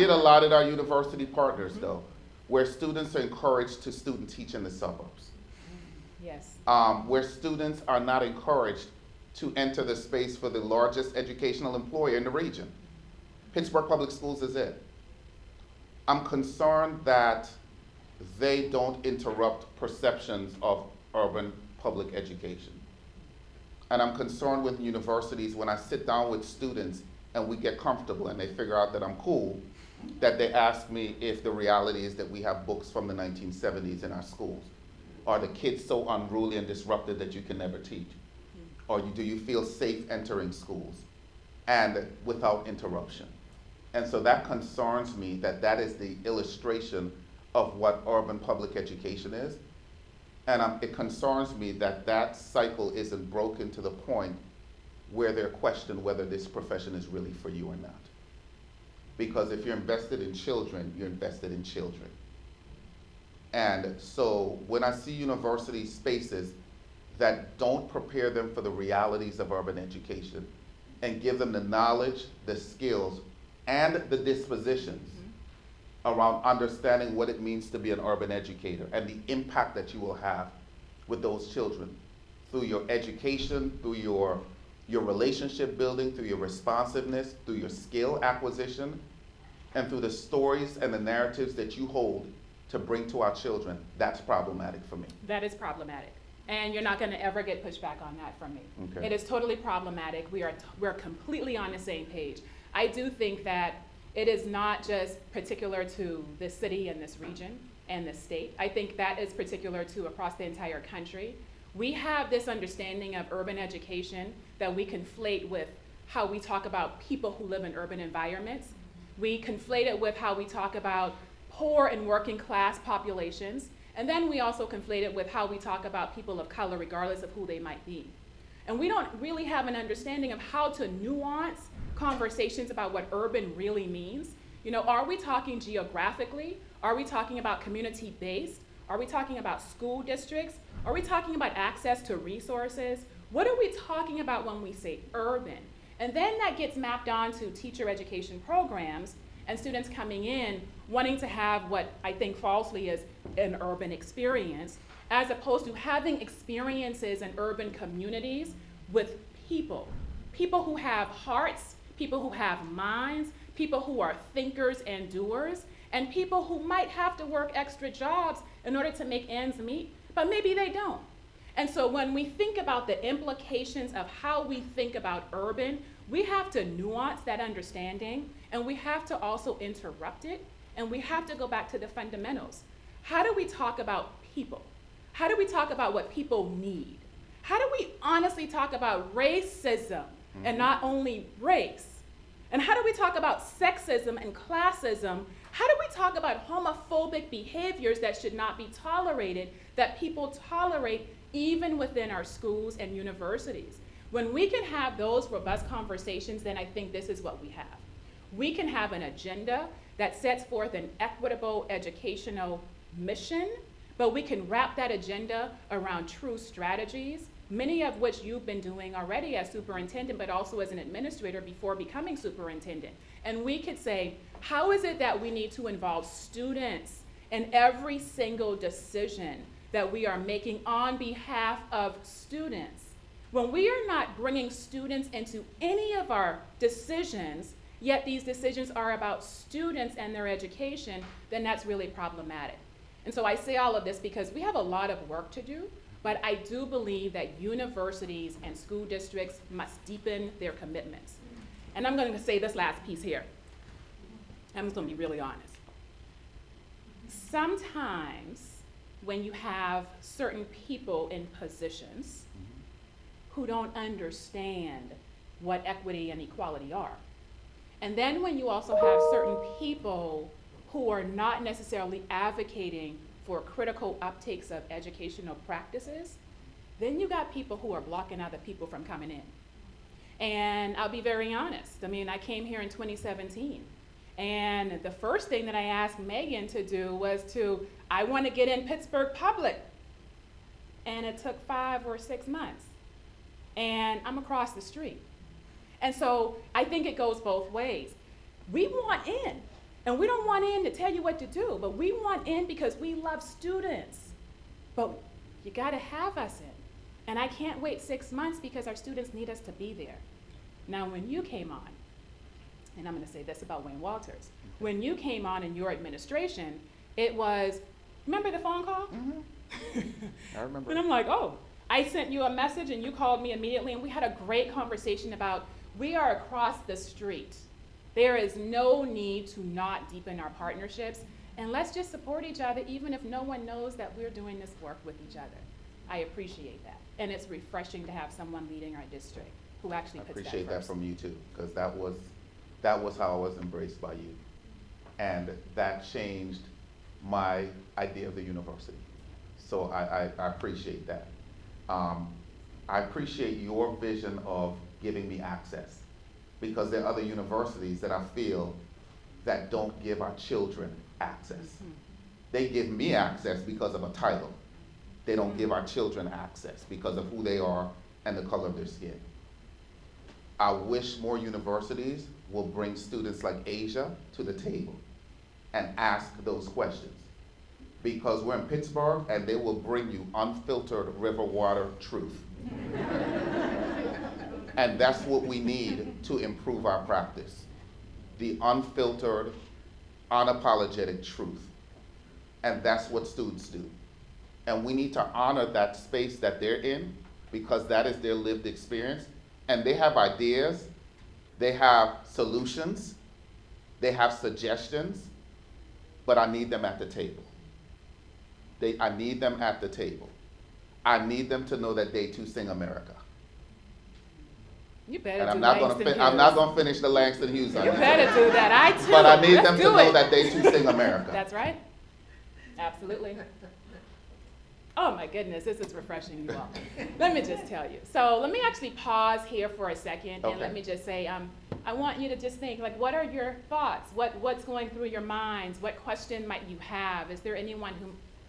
it a lot at our university partners, though, where students are encouraged to student teach in the suburbs. Yes. Where students are not encouraged to enter the space for the largest educational employer in the region. Pittsburgh Public Schools is it. I'm concerned that they don't interrupt perceptions of urban public education. And I'm concerned with universities when I sit down with students and we get comfortable and they figure out that I'm cool, that they ask me if the reality is that we have books from the 1970s in our schools. Are the kids so unruly and disruptive that you can never teach? Or do you feel safe entering schools and without interruption? And so that concerns me, that is the illustration of what urban public education is. And it concerns me that that cycle isn't broken to the point where they're questioned whether this profession is really for you or not. Because if you're invested in children, you're invested in children. And so when I see university spaces that don't prepare them for the realities of urban education and give them the knowledge, the skills, and the dispositions around understanding what it means to be an urban educator and the impact that you will have with those children through your education, through your relationship building, through your responsiveness, through your skill acquisition, and through the stories and the narratives that you hold to bring to our children. That's problematic for me. That is problematic. And you're not going to ever get pushback on that from me. Okay. It is totally problematic. We're completely on the same page. I do think that it is not just particular to this city and this region and this state. I think that is particular to across the entire country. We have this understanding of urban education that we conflate with how we talk about people who live in urban environments. We conflate it with how we talk about poor and working class populations. And then we also conflate it with how we talk about people of color, regardless of who they might be. And we don't really have an understanding of how to nuance conversations about what urban really means. You know, are we talking geographically? Are we talking about community-based? Are we talking about school districts? Are we talking about access to resources? What are we talking about when we say urban? And then that gets mapped onto teacher education programs and students coming in wanting to have what I think falsely is an urban experience, as opposed to having experiences in urban communities with people. People who have hearts, people who have minds, people who are thinkers and doers, and people who might have to work extra jobs in order to make ends meet, but maybe they don't. And so when we think about the implications of how we think about urban, we have to nuance that understanding, and we have to also interrupt it, and we have to go back to the fundamentals. How do we talk about people? How do we talk about what people need? How do we honestly talk about racism and not only race? And how do we talk about sexism and classism? How do we talk about homophobic behaviors that should not be tolerated, that people tolerate even within our schools and universities? When we can have those robust conversations, then I think this is what we have. We can have an agenda that sets forth an equitable educational mission, but we can wrap that agenda around true strategies, many of which you've been doing already as superintendent, but also as an administrator before becoming superintendent. And we could say, how is it that we need to involve students in every single decision that we are making on behalf of students? When we are not bringing students into any of our decisions, yet these decisions are about students and their education, then that's really problematic. And so I say all of this because we have a lot of work to do, but I do believe that universities and school districts must deepen their commitments. And I'm going to say this last piece here. I'm just going to be really honest. Sometimes when you have certain people in positions who don't understand what equity and equality are, and then when you also have certain people who are not necessarily advocating for critical uptakes of educational practices, then you got people who are blocking other people from coming in. And I'll be very honest. I mean, I came here in 2017, and the first thing that I asked Megan to do was I want to get in Pittsburgh public. And it took 5 or 6 months. And I'm across the street. And so I think it goes both ways. We want in, and we don't want in to tell you what to do, but we want in because we love students. But you gotta have us in. And I can't wait 6 months because our students need us to be there. Now, when you came on, and I'm gonna say this about Wayne Walters, when you came on in your administration, it was, remember the phone call? Mm-hmm. I remember. And I'm like, oh, I sent you a message and you called me immediately, and we had a great conversation about we are across the street. There is no need to not deepen our partnerships, and let's just support each other even if no one knows that we're doing this work with each other. I appreciate that, and it's refreshing to have someone leading our district who actually puts that first. I appreciate that from you too, because that was how I was embraced by you, and that changed my idea of the university. So I appreciate that. I appreciate your vision of giving me access, because there are other universities that I feel that don't give our children access. Mm-hmm. They give me access because of a title. They don't give our children access because of who they are and the color of their skin. I wish more universities will bring students like Asia to the table, and ask those questions. Because we're in Pittsburgh and they will bring you unfiltered river water truth. And that's what we need to improve our practice. The unfiltered, unapologetic truth. And that's what students do. And we need to honor that space that they're in because that is their lived experience. And they have ideas, they have solutions, they have suggestions, but I need them at the table. I need them at the table. I need them to know that they too sing America. You better And do I'm not going to finish the Langston Hughes on You that. better do that. I too. But I need Let's them to do know it. that they too sing America. That's right. Absolutely. Oh my goodness, this is refreshing, you all. Let me just tell you. So let me actually pause here for a second and let me just say, I want you to just think, like, what are your thoughts? What's going through your minds? What question might you have? Is there anyone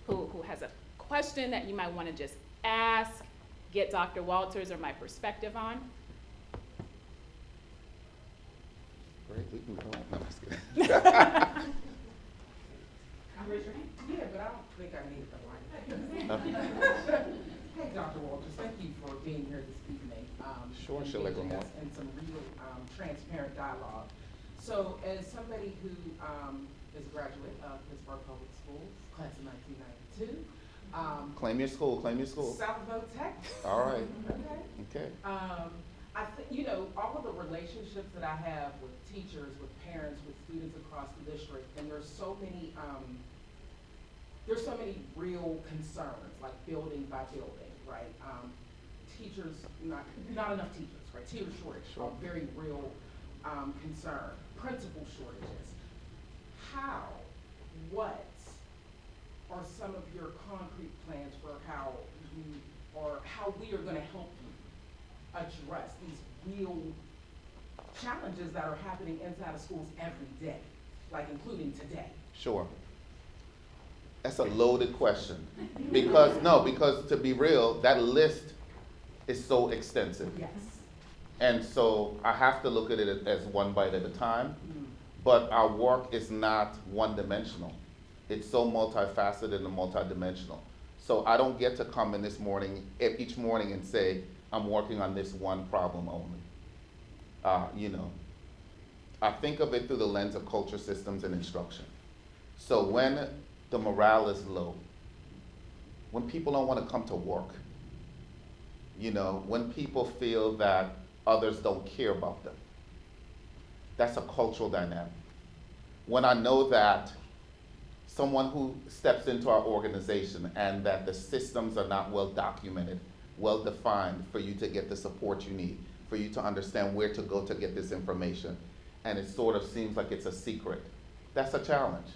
who has a question that you might want to just ask, get Dr. Walters or my perspective on? Great, we can go on. No, I'm just kidding. Yeah, but I don't think I need the light. Hey, Dr. Walters, thank you for being here this evening. Sure, she'll like engaging more. us in some real transparent dialogue. So as somebody who is a graduate of Pittsburgh Public Schools, class of 1992. Claim your school, claim your school. Southville Tech. All right. Okay. Okay. I think, all of the relationships that I have with teachers, with parents, with students across the district, and there's so many real concerns, like building by building, right? Teachers, not enough teachers, right? Teacher shortage, Sure. Very real concern. Principal shortages. What are some of your concrete plans for how we are going to help you address these real challenges that are happening inside of schools every day, like including today? Sure. That's a loaded question. Because to be real, that list is so extensive. Yes. And so I have to look at it as one bite at a time. But our work is not one-dimensional. It's so multifaceted and multidimensional. So I don't get to come in each morning and say, I'm working on this one problem only. I think of it through the lens of culture, systems, and instruction. So when the morale is low, when people don't want to come to work, when people feel that others don't care about them, that's a cultural dynamic. When I know that someone who steps into our organization and that the systems are not well documented, well defined for you to get the support you need, for you to understand where to go to get this information, and it sort of seems like it's a secret, that's a challenge.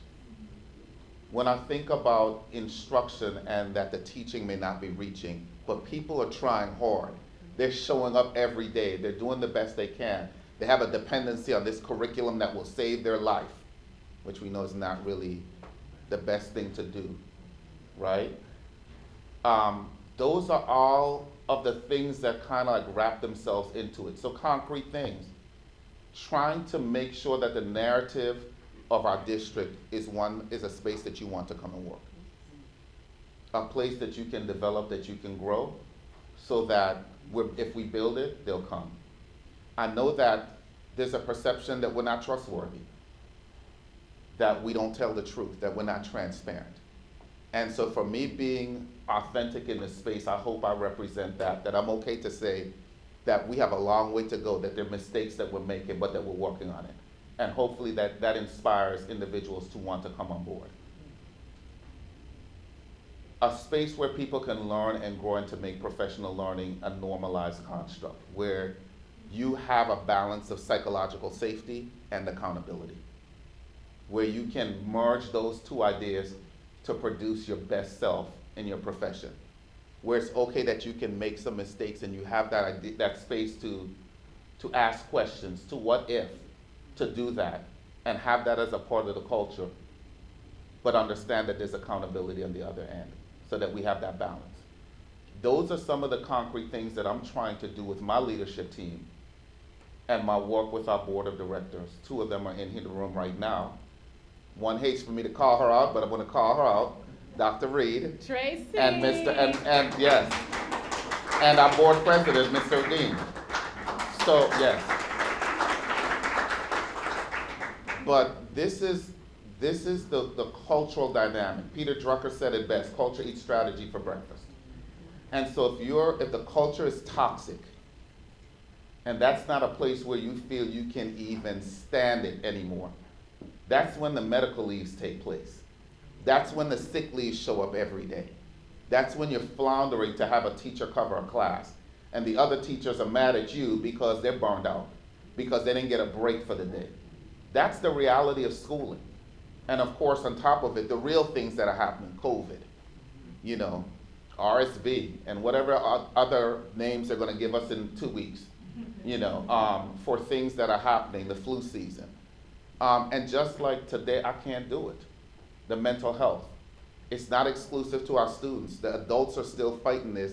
When I think about instruction and that the teaching may not be reaching, but people are trying hard, they're showing up every day, they're doing the best they can, they have a dependency on this curriculum that will save their life, which we know is not really the best thing to do, right? Those are all of the things that kind of like wrap themselves into it. So concrete things. Trying to make sure that the narrative of our district is a space that you want to come and work. A place that you can develop, that you can grow, so that if we build it, they'll come. I know that there's a perception that we're not trustworthy, that we don't tell the truth, that we're not transparent. And so for me being authentic in this space, I hope I represent that I'm okay to say that we have a long way to go, that there are mistakes that we're making, but that we're working on it. And hopefully that inspires individuals to want to come on board. A space where people can learn and grow and to make professional learning a normalized construct, where you have a balance of psychological safety and accountability, where you can merge those two ideas to produce your best self in your profession, where it's okay that you can make some mistakes and you have that space to ask questions, to what if, to do that, and have that as a part of the culture, but understand that there's accountability on the other end, so that we have that balance. Those are some of the concrete things that I'm trying to do with my leadership team and my work with our board of directors. Two of them are in the room right now, One hates for me to call her out, but I'm going to call her out. Dr. Reed. Tracy. And and yes. And our board president, Mr. Dean. So, yes. But this is the cultural dynamic. Peter Drucker said it best, culture eats strategy for breakfast. And so if the culture is toxic, and that's not a place where you feel you can even stand it anymore, that's when the medical leaves take place. That's when the sick leaves show up every day. That's when you're floundering to have a teacher cover a class, and the other teachers are mad at you because they're burned out, because they didn't get a break for the day. That's the reality of schooling. And of course, on top of it, the real things that are happening, COVID, RSV, and whatever other names they're going to give us in 2 weeks, for things that are happening, the flu season. And just like today, I can't do it. The mental health. It's not exclusive to our students. The adults are still fighting this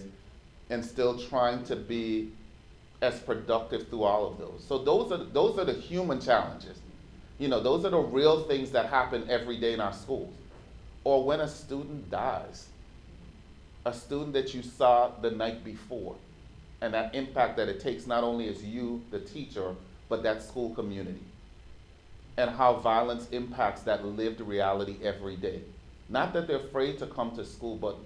and still trying to be as productive through all of those. So those are the human challenges. Those are the real things that happen every day in our schools. Or when a student dies, a student that you saw the night before, and that impact that it takes not only as you, the teacher, but that school community. And how violence impacts that lived reality every day. Not that they're afraid to come to school,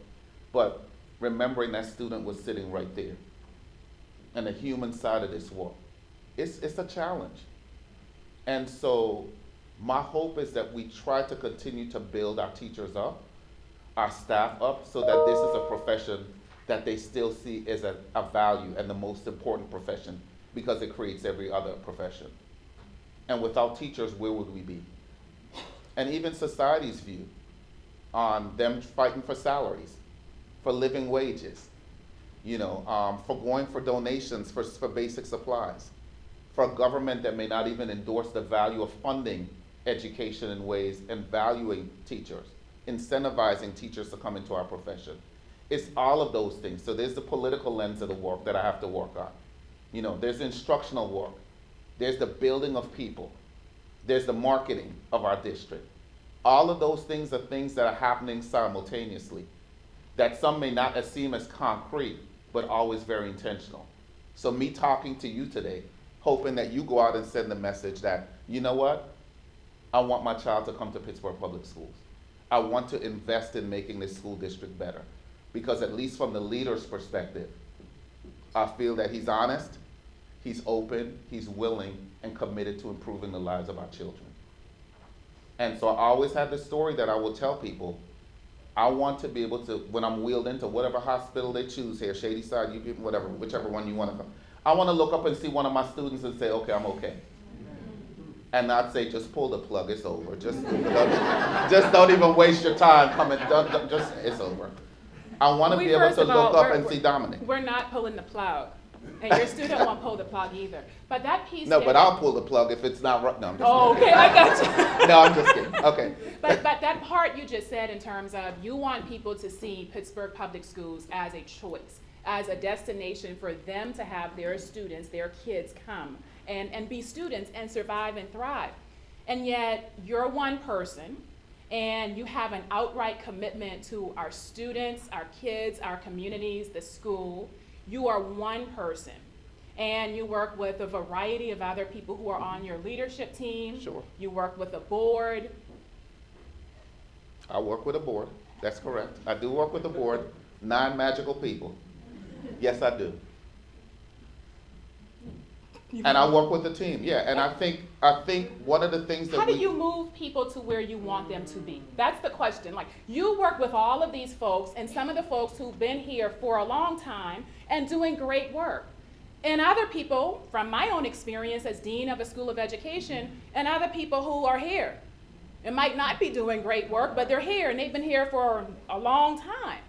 but remembering that student was sitting right there. And the human side of this world. It's a challenge. And so my hope is that we try to continue to build our teachers up, our staff up, so that this is a profession that they still see as a value and the most important profession, because it creates every other profession. And without teachers, where would we be? And even society's view on them fighting for salaries, for living wages, for going for donations for basic supplies, for a government that may not even endorse the value of funding education in ways and valuing teachers, incentivizing teachers to come into our profession. It's all of those things. So there's the political lens of the work that I have to work on. There's the instructional work. There's the building of people. There's the marketing of our district. All of those things are things that are happening simultaneously, that some may not seem as concrete, but always very intentional. So me talking to you today, hoping that you go out and send the message that, you know what? I want my child to come to Pittsburgh Public Schools. I want to invest in making this school district better. Because at least from the leader's perspective, I feel that he's honest, he's open, he's willing, and committed to improving the lives of our children. And so I always have this story that I will tell people. I want to be able to, when I'm wheeled into whatever hospital they choose here, Shadyside, whatever, whichever one you want to come, I want to look up and see one of my students and say, okay, I'm okay. And not say, just pull the plug, it's over. Just don't even waste your time coming, just, it's over. I want to be able to look up and see Dominic. We're not pulling the plug. And your student won't pull the plug either. But that piece. No, but I'll pull the plug if it's not right. No, I'm just Okay, kidding. I got you. No, I'm just kidding. Okay. But that part you just said in terms of you want people to see Pittsburgh Public Schools as a choice, as a destination for them to have their students, their kids come and be students and survive and thrive. And yet you're one person and you have an outright commitment to our students, our kids, our communities, the school. You are one person, and you work with a variety of other people who are on your leadership team. Sure. You work with a board. I work with a board. That's correct. I do work with a board. 9 magical people. Yes, I do. And I work with a team. Yeah, and I think one of the things that How do you move people to where you want them to be? That's the question. Like, you work with all of these folks and some of the folks who've been here for a long time and doing great work. And other people, from my own experience as dean of a school of education, and other people who are here and might not be doing great work, but they're here and they've been here for a long time.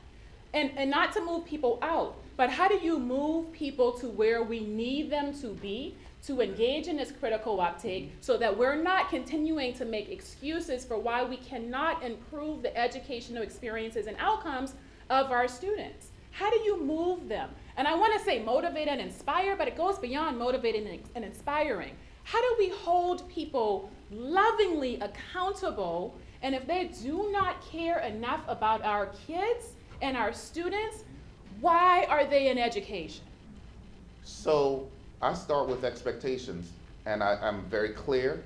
And not to move people out, but how do you move people to where we need them to be to engage in this critical uptake so that we're not continuing to make excuses for why we cannot improve the educational experiences and outcomes of our students? How do you move them? And I want to say motivate and inspire, but it goes beyond motivating and inspiring. How do we hold people lovingly accountable, and if they do not care enough about our kids and our students, why are they in education? So I start with expectations, and I'm very clear.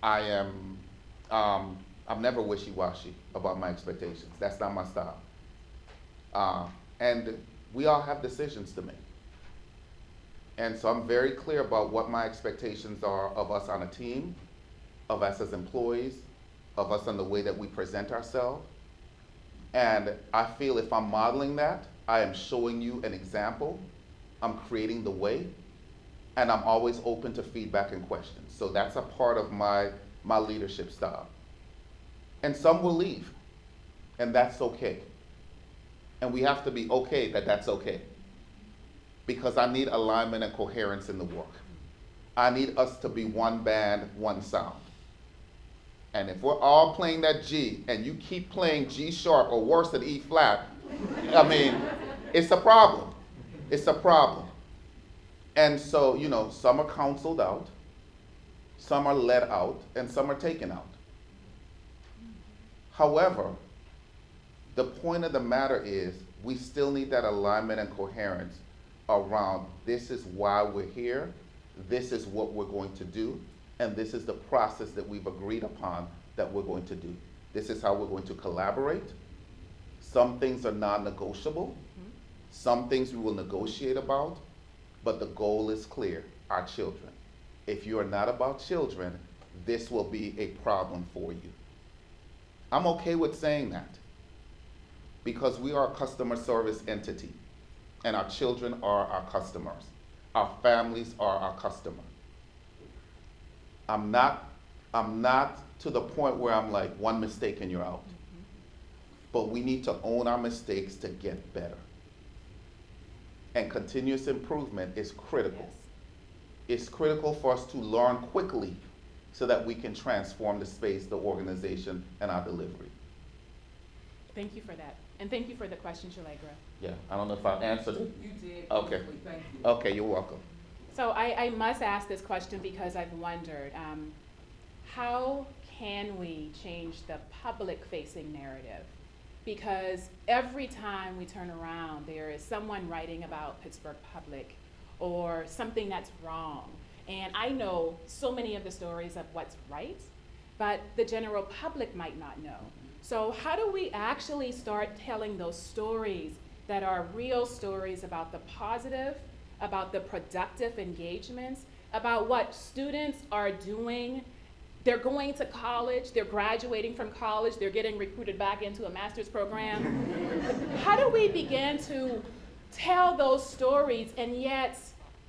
I'm never wishy-washy about my expectations. That's not my style. And we all have decisions to make. And so I'm very clear about what my expectations are of us on a team, of us as employees, of us in the way that we present ourselves. And I feel if I'm modeling that, I am showing you an example, I'm creating the way, and I'm always open to feedback and questions. So that's a part of my leadership style. And some will leave, and that's okay. And we have to be okay that that's okay. Because I need alignment and coherence in the work. I need us to be one band, one sound. And if we're all playing that G, and you keep playing G sharp or worse than E flat, I mean, it's a problem. It's a problem. And so, you know, some are counseled out, some are let out, and some are taken out. However, the point of the matter is we still need that alignment and coherence around this is why we're here, this is what we're going to do, and this is the process that we've agreed upon that we're going to do. This is how we're going to collaborate. Some things are non-negotiable. Some things we will negotiate about, but the goal is clear, our children. If you are not about children, this will be a problem for you. I'm okay with saying that because we are a customer service entity and our children are our customers. Our families are our customer. I'm not to the point where I'm like, one mistake and you're out. But we need to own our mistakes to get better. And continuous improvement is critical. Yes. It's critical for us to learn quickly so that we can transform the space, the organization, and our delivery. Thank you for that. And thank you for the question, Shalegra. Yeah, I don't know if I answered it. You did. Okay. beautifully. Thank you. Okay, you're welcome. So I must ask this question because I've wondered, how can we change the public-facing narrative? Because every time we turn around, there is someone writing about Pittsburgh Public or something that's wrong. And I know so many of the stories of what's right, but the general public might not know. So how do we actually start telling those stories that are real stories about the positive, about the productive engagements, about what students are doing? They're going to college, they're graduating from college, they're getting recruited back into a master's program. How do we begin to tell those stories, and yet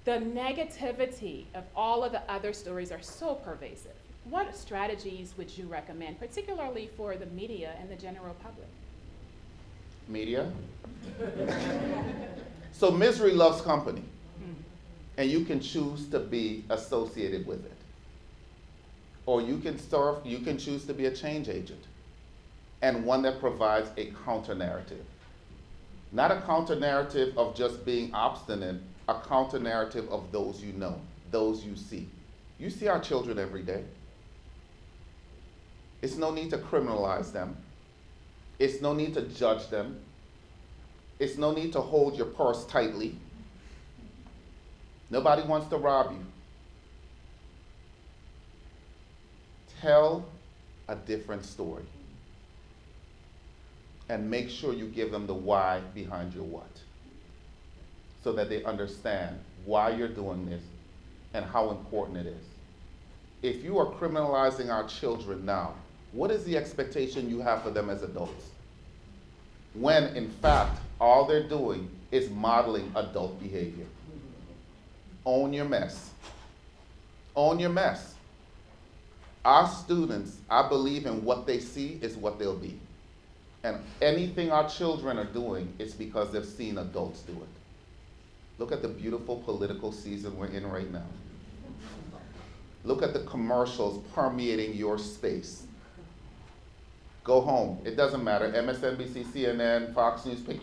the negativity of all of the other stories are so pervasive? What strategies would you recommend, particularly for the media and the general public? Media. So misery loves company, and you can choose to be associated with it. Or you can choose to be a change agent, and one that provides a counter-narrative. Not a counter-narrative of just being obstinate, a counter-narrative of those you know, those you see. You see our children every day. It's no need to criminalize them. It's no need to judge them. It's no need to hold your purse tightly. Nobody wants to rob you. Tell a different story. And make sure you give them the why behind your what, so that they understand why you're doing this and how important it is. If you are criminalizing our children now, what is the expectation you have for them as adults? When, in fact, all they're doing is modeling adult behavior. Own your mess. Own your mess. Our students, I believe in what they see is what they'll be. And anything our children are doing is because they've seen adults do it. Look at the beautiful political season we're in right now. Look at the commercials permeating your space. Go home. It doesn't matter. MSNBC, CNN, Fox News, pick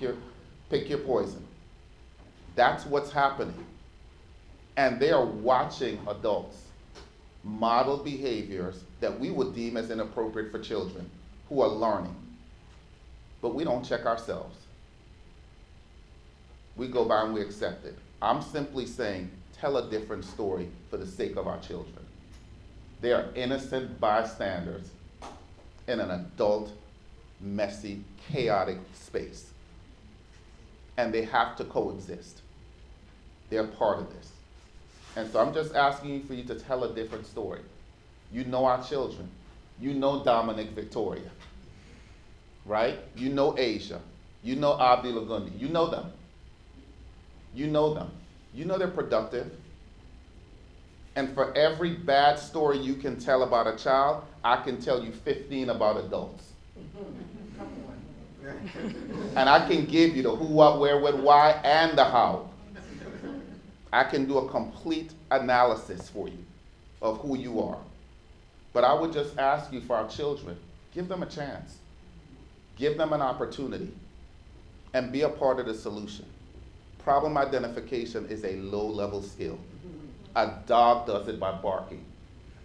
your poison. That's what's happening. And they are watching adults. model behaviors that we would deem as inappropriate for children who are learning. But we don't check ourselves. We go by and we accept it. I'm simply saying, tell a different story for the sake of our children. They are innocent bystanders in an adult, messy, chaotic space. And they have to coexist. They're part of this. And so I'm just asking you for you to tell a different story. You know our children. You know Dominic Victoria, right? You know Asia. You know Abdi Lagundi. You know them. You know them. You know they're productive. And for every bad story you can tell about a child, I can tell you 15 about adults. And I can give you the who, what, where, when, why, and the how. I can do a complete analysis for you of who you are. But I would just ask you for our children, give them a chance. Give them an opportunity. And be a part of the solution. Problem identification is a low-level skill. A dog does it by barking.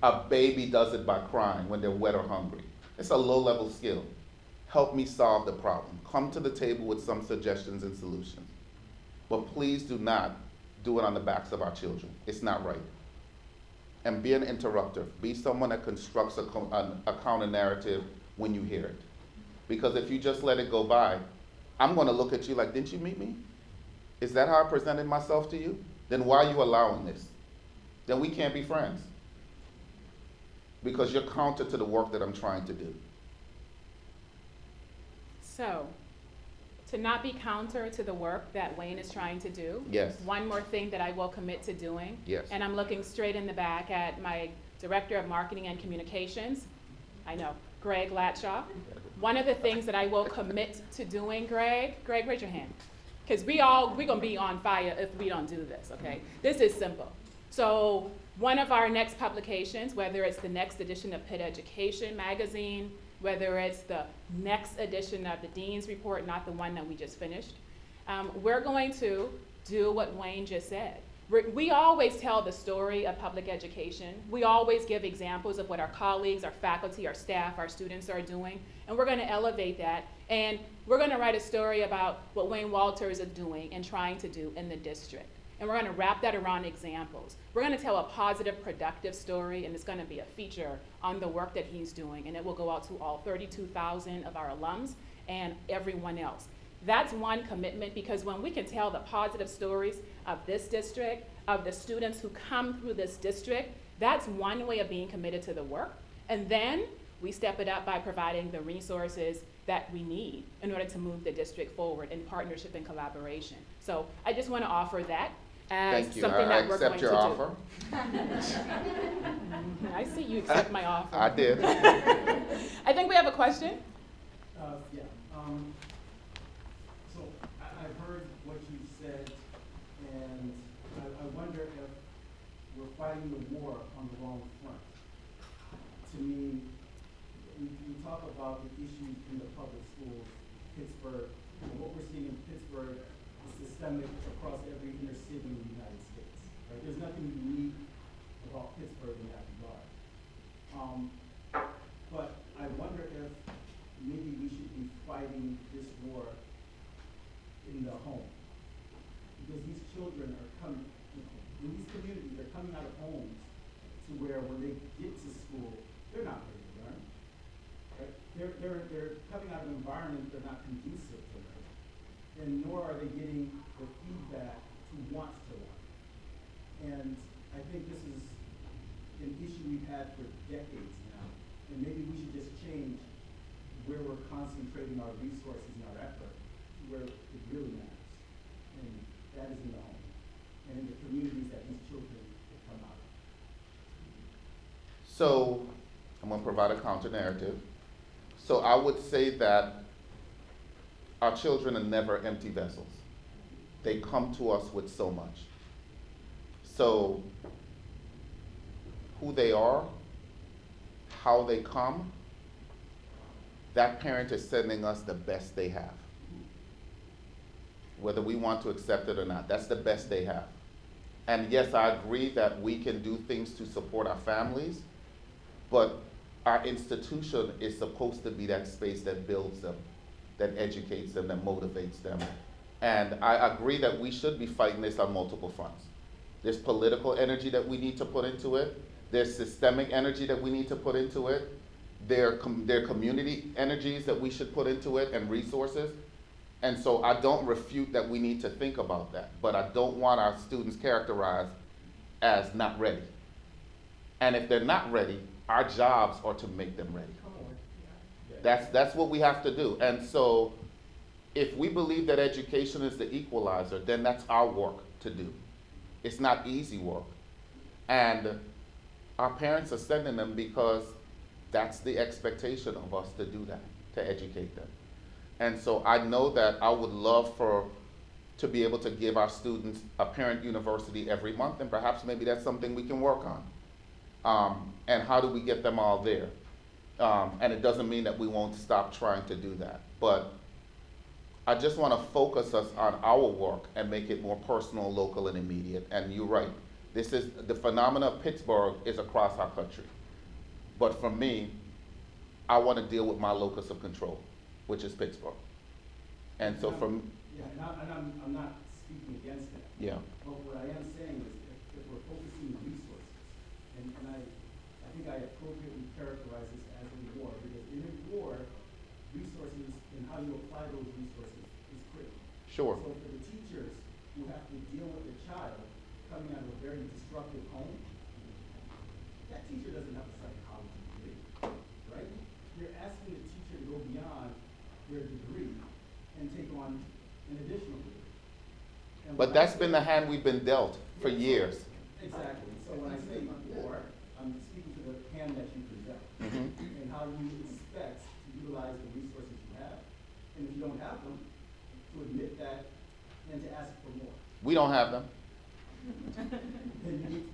A baby does it by crying when they're wet or hungry. It's a low-level skill. Help me solve the problem. Come to the table with some suggestions and solutions. But please do not do it on the backs of our children. It's not right. And be an interrupter. Be someone that constructs a counter-narrative when you hear it. Because if you just let it go by, I'm going to look at you like, didn't you meet me? Is that how I presented myself to you? Then why are you allowing this? Then we can't be friends. Because you're counter to the work that I'm trying to do. So, to not be counter to the work that Wayne is trying to do, Yes. one more thing that I will commit to doing, Yes. and I'm looking straight in the back at my Director of Marketing and Communications, I know, Greg Latshaw. One of the things that I will commit to doing, Greg, raise your hand. Because we're gonna be on fire if we don't do this, okay? This is simple. So one of our next publications, whether it's the next edition of Pitt Education magazine, whether it's the next edition of the Dean's Report, not the one that we just finished, we're going to do what Wayne just said. We always tell the story of public education. We always give examples of what our colleagues, our faculty, our staff, our students are doing, and we're going to elevate that. And we're going to write a story about what Wayne Walters is doing and trying to do in the district. And we're going to wrap that around examples. We're going to tell a positive, productive story, and it's going to be a feature on the work that he's doing, and it will go out to all 32,000 of our alums and everyone else. That's one commitment, because when we can tell the positive stories of this district, of the students who come through this district, that's one way of being committed to the work. And then we step it up by providing the resources that we need in order to move the district forward in partnership and collaboration. So I just want to offer that as Thank you. something that we're going to do. I accept your offer. I see you accept my offer. I did. I think we have a question. Yeah. So I've heard what you said, and I wonder if we're fighting the war on the wrong front. To me, we talk about the issues in the public schools, Pittsburgh, and what we're seeing in Pittsburgh is systemic across every inner city in the United States. Right? There's nothing unique about Pittsburgh in that regard. But I wonder if maybe we should be fighting this war in the home. Because these children are coming, in these communities, they're coming out of homes to where when they get to school, they're not ready to learn. Right? They're coming out of environments that are not conducive to learn. And nor are they getting the feedback to want to learn. And I think this is an issue we've had for decades now. And maybe we should just change where we're concentrating our resources and our effort to where it really matters. And that is in the home and in the communities that these children come out of. So I'm going to provide a counter narrative. So I would say that our children are never empty vessels. They come to us with so much. So who they are, how they come, that parent is sending us the best they have. Whether we want to accept it or not, that's the best they have. And yes, I agree that we can do things to support our families, but our institution is supposed to be that space that builds them, that educates them, that motivates them. And I agree that we should be fighting this on multiple fronts. There's political energy that we need to put into it. There's systemic energy that we need to put into it. There are community energies that we should put into it and resources. And so I don't refute that we need to think about that, but I don't want our students characterized as not ready. And if they're not ready, our jobs are to make them ready. That's what we have to do. And so if we believe that education is the equalizer, then that's our work to do. It's not easy work. And our parents are sending them because that's the expectation of us to do that, to educate them. And so I know that I would love to be able to give our students a parent university every month, and perhaps maybe that's something we can work on. And how do we get them all there? And it doesn't mean that we won't stop trying to do that. But I just want to focus us on our work and make it more personal, local, and immediate. And you're right. This is the phenomena of Pittsburgh is across our country. But for me, I want to deal with my locus of control, which is Pittsburgh. And so from Yeah, and I'm not speaking against that. yeah. But what I am saying is if we're focusing on resources, and I think I appropriately characterize this as a war, because in a war, resources and how you apply those resources is critical. Sure. So for the teachers who have to deal with a child coming out of a very disruptive home, that teacher doesn't have a psychology degree, right? You're asking the teacher to go beyond their degree and take on an additional degree. And But that's been the hand we've been dealt for years. Exactly. So when I say war, I'm speaking to the hand that you present and how you expect to utilize the resources you have. And if you don't have them, to admit that and to ask for more. We don't have them. Then you need,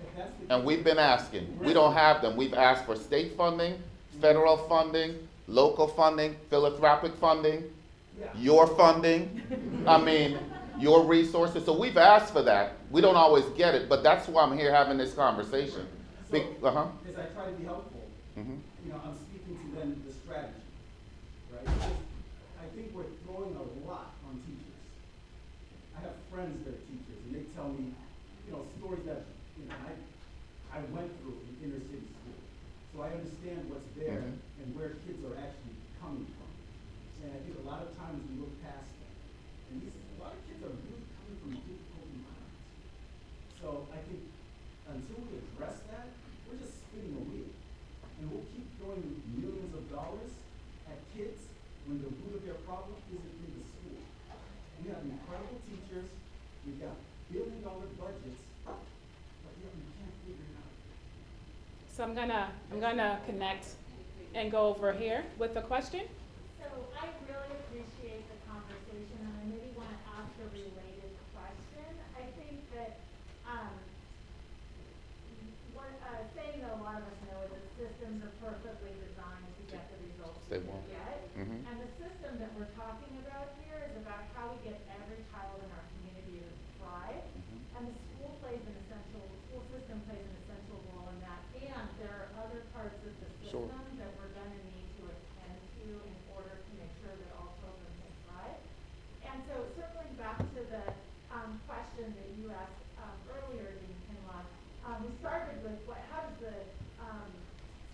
if that's the And we've been asking. We don't have them. We've asked for state funding, federal funding, local funding, philanthropic funding, your funding, I mean, your resources. So we've asked for that. We don't always get it, but that's why I'm here having this conversation. So, Uh-huh. as I try to be helpful, Mhm. I'm speaking to then the strategy, right? Because I think we're throwing a lot on teachers. I have friends that are teachers, and they tell me, stories that, I went through in inner city school. So I understand what's there and where kids are actually coming from. And I think a lot of times we look past that. And a lot of kids are really coming from difficult environments. So I think until we address that, we're just spinning a wheel. And we'll keep throwing millions of dollars at kids when the root of their problem isn't in the school. We have incredible teachers, we've got billion-dollar budgets, but yet we can't figure it out. So I'm gonna connect and go over here with the question. So I really appreciate the conversation, and I maybe want to ask a related question. I think that saying that a lot of us know is that systems are perfectly designed to get the results They that won't. we get. And the system that we're talking about here is about how we get every child in our community to thrive. And the school system plays an essential role in that. And there are other parts of the system Sure. that we're going to need to attend to in order to make sure that all children can thrive. And so circling back to the question that you asked earlier, Dean Kinloch, we started with how does the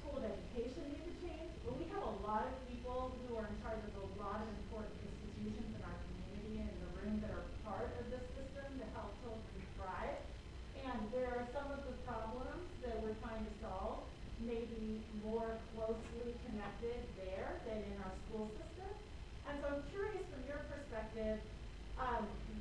school of education need to change? Well, we have a lot of people who are in charge of a lot of important institutions in our community and in the room that are part of this system to help children thrive. And there are some of the problems that we're trying to solve maybe more closely connected there than in our school system. And so I'm curious from your perspective,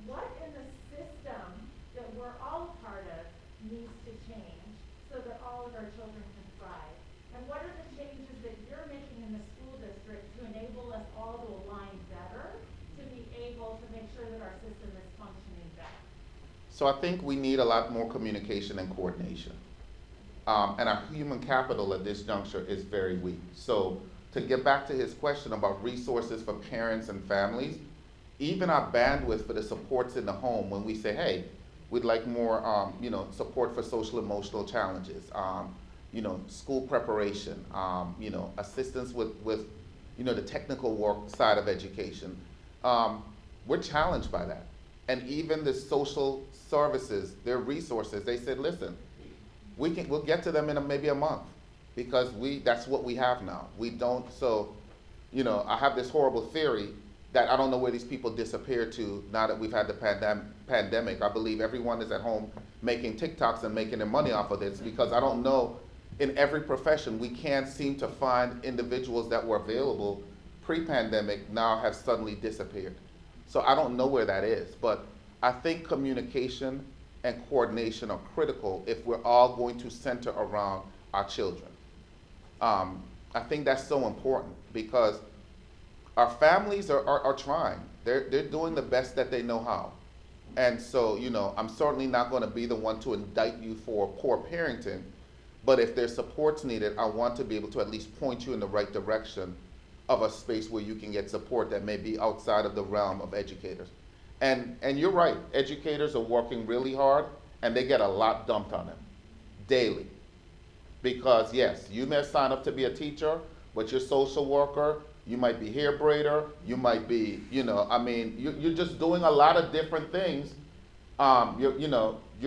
what in the system that we're all part of needs to change so that all of our children can thrive? And what are the changes that you're making in the school district to enable us all to align better to be able to make sure that our system is functioning better? So I think we need a lot more communication and coordination. And our human capital at this juncture is very weak. So to get back to his question about resources for parents and families, even our bandwidth for the supports in the home, when we say, hey, We'd like more, support for social emotional challenges, school preparation, assistance with the technical work side of education. We're challenged by that. And even the social services, their resources, they said, listen, we'll get to them in maybe a month, because that's what we have now. We don't, I have this horrible theory that I don't know where these people disappeared to now that we've had the pandemic. I believe everyone is at home making TikToks and making their money off of this, because I don't know, in every profession, we can't seem to find individuals that were available pre-pandemic now have suddenly disappeared. So I don't know where that is, but I think communication and coordination are critical if we're all going to center around our children. I think that's so important, because our families are trying. They're doing the best that they know how. And so, I'm certainly not going to be the one to indict you for poor parenting, but if there's supports needed, I want to be able to at least point you in the right direction of a space where you can get support that may be outside of the realm of educators. And you're right, educators are working really hard, and they get a lot dumped on them daily. Because yes, you may sign up to be a teacher, but you're a social worker, you might be hair braider, you might be, you're just doing a lot of different things. You're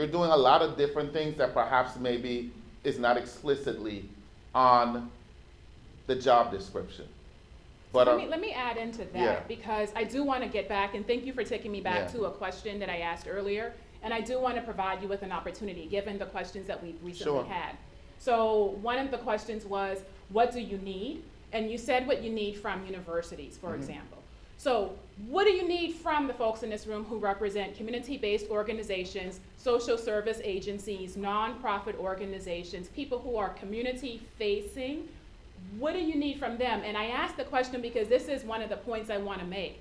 doing a lot of different things that perhaps maybe is not explicitly on the job description. But let me add into that, yeah. Because I do want to get back, and thank you for taking me back Yeah. to a question that I asked earlier, and I do want to provide you with an opportunity, given the questions that we've recently Sure. had. So one of the questions was, what do you need? And you said what you need from universities, for example. So what do you need from the folks in this room who represent community-based organizations, social service agencies, nonprofit organizations, people who are community-facing? What do you need from them? And I ask the question because this is one of the points I want to make.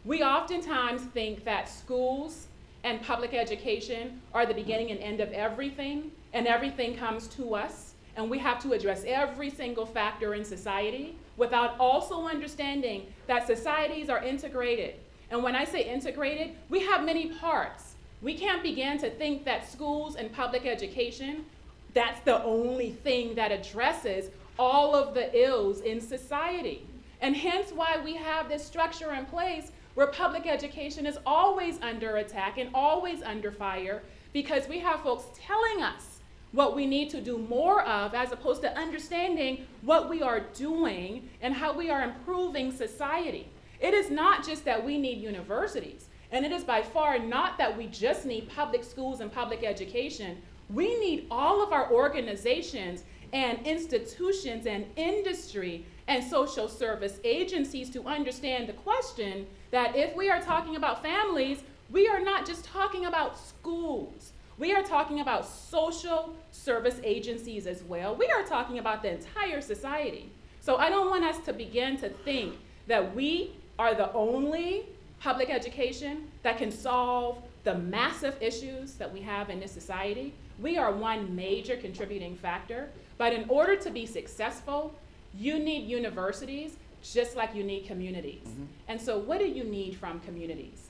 We oftentimes think that schools and public education are the beginning and end of everything, and everything comes to us, and we have to address every single factor in society without also understanding that societies are integrated. And when I say integrated, we have many parts. We can't begin to think that schools and public education, that's the only thing that addresses all of the ills in society. And hence why we have this structure in place where public education is always under attack and always under fire, because we have folks telling us what we need to do more of, as opposed to understanding what we are doing and how we are improving society. It is not just that we need universities, and it is by far not that we just need public schools and public education. We need all of our organizations and institutions and industry and social service agencies to understand the question that if we are talking about families, we are not just talking about schools. We are talking about social service agencies as well. We are talking about the entire society. So I don't want us to begin to think that we are the only public education that can solve the massive issues that we have in this society. We are one major contributing factor, but in order to be successful, you need universities just like you need communities. And so what do you need from communities?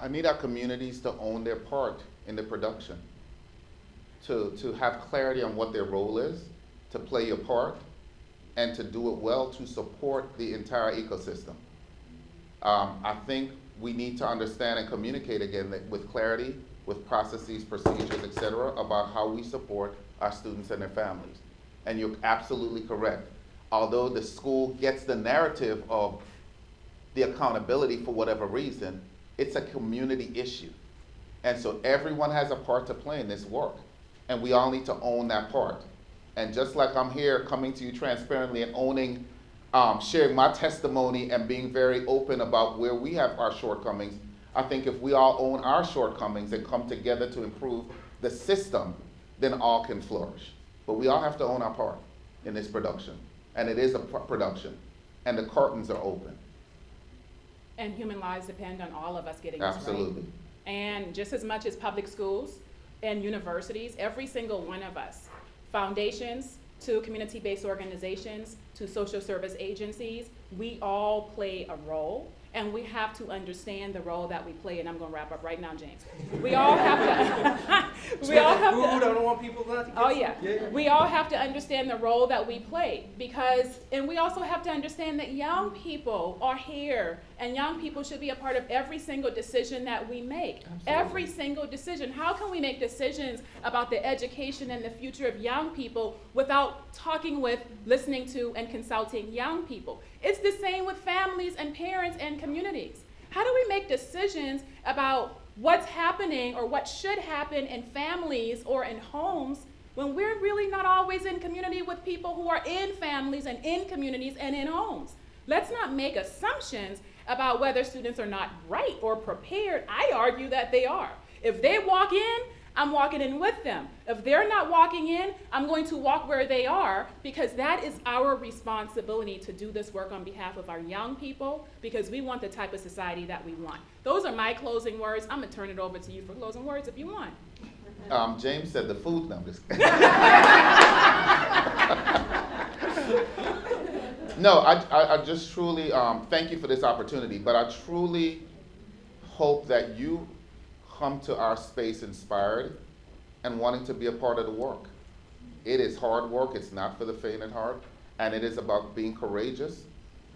I need our communities to own their part in the production, to have clarity on what their role is, to play your part, and to do it well to support the entire ecosystem. I think we need to understand and communicate again that with clarity, with processes, procedures, et cetera, about how we support our students and their families. And you're absolutely correct. Although the school gets the narrative of the accountability for whatever reason, it's a community issue. And so everyone has a part to play in this work, and we all need to own that part. And just like I'm here coming to you transparently and owning, sharing my testimony and being very open about where we have our shortcomings, I think if we all own our shortcomings and come together to improve the system, then all can flourish. But we all have to own our part in this production. And it is a production, and the curtains are open. And human lives depend on all of us getting this right. Absolutely. And just as much as public schools and universities, every single one of us, foundations to community-based organizations, to social service agencies, we all play a role. and we have to understand the role that we play. And I'm going to wrap up right now, James. We all have to. We all have food. I to. don't want people not to get Oh some- yeah. We all have to understand the role that we play and we also have to understand that young people are here, and young people should be a part of every single decision that we make. Every single decision. How can we make decisions about the education and the future of young people without talking with, listening to, and consulting young people? It's the same with families and parents and communities. How do we make decisions about what's happening or what should happen in families or in homes when we're really not always in community with people who are in families and in communities and in homes? Let's not make assumptions about whether students are not right or prepared. I argue that they are. If they walk in, I'm walking in with them. If they're not walking in, I'm going to walk where they are, because that is our responsibility to do this work on behalf of our young people, because we want the type of society that we want. Those are my closing words. I'm gonna turn it over to you for closing words if you want. James said the food numbers. No, I just truly thank you for this opportunity, but I truly hope that you come to our space inspired and wanting to be a part of the work. It is hard work, it's not for the faint at heart, and it is about being courageous,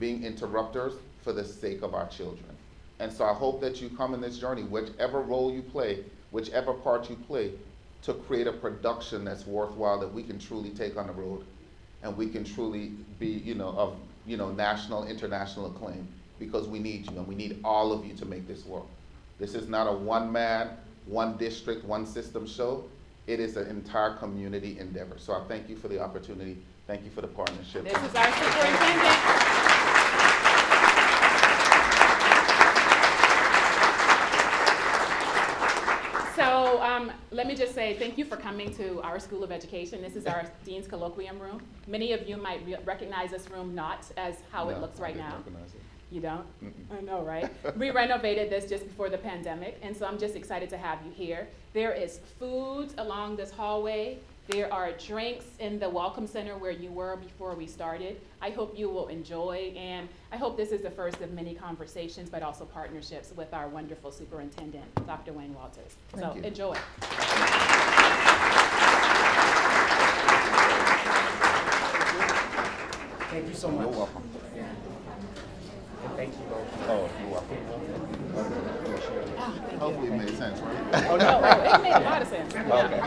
being interrupters for the sake of our children. And so I hope that you come in this journey, whichever role you play, whichever part you play, to create a production that's worthwhile, that we can truly take on the road, and we can truly be, of national, international acclaim, because we need you, and we need all of you to make this work. This is not a one-man, one district, one system show. It is an entire community endeavor. So I thank you for the opportunity. Thank you for the partnership. This is our superintendent. So let me just say thank you for coming to our School of Education. This is our Dean's Colloquium Room. Many of you might recognize this room not as how it looks right now. You don't? I know, right? We renovated this just before the pandemic, and so I'm just excited to have you here. There is food along this hallway. There are drinks in the Welcome Center where you were before we started. I hope you will enjoy, and I hope this is the first of many conversations, but also partnerships with our wonderful superintendent, Dr. Wayne Walters. So enjoy. Thank you so much. You're welcome. Thank you both. Oh, you're welcome. Hopefully it made sense, right? Oh, no, it made a lot of sense. Okay.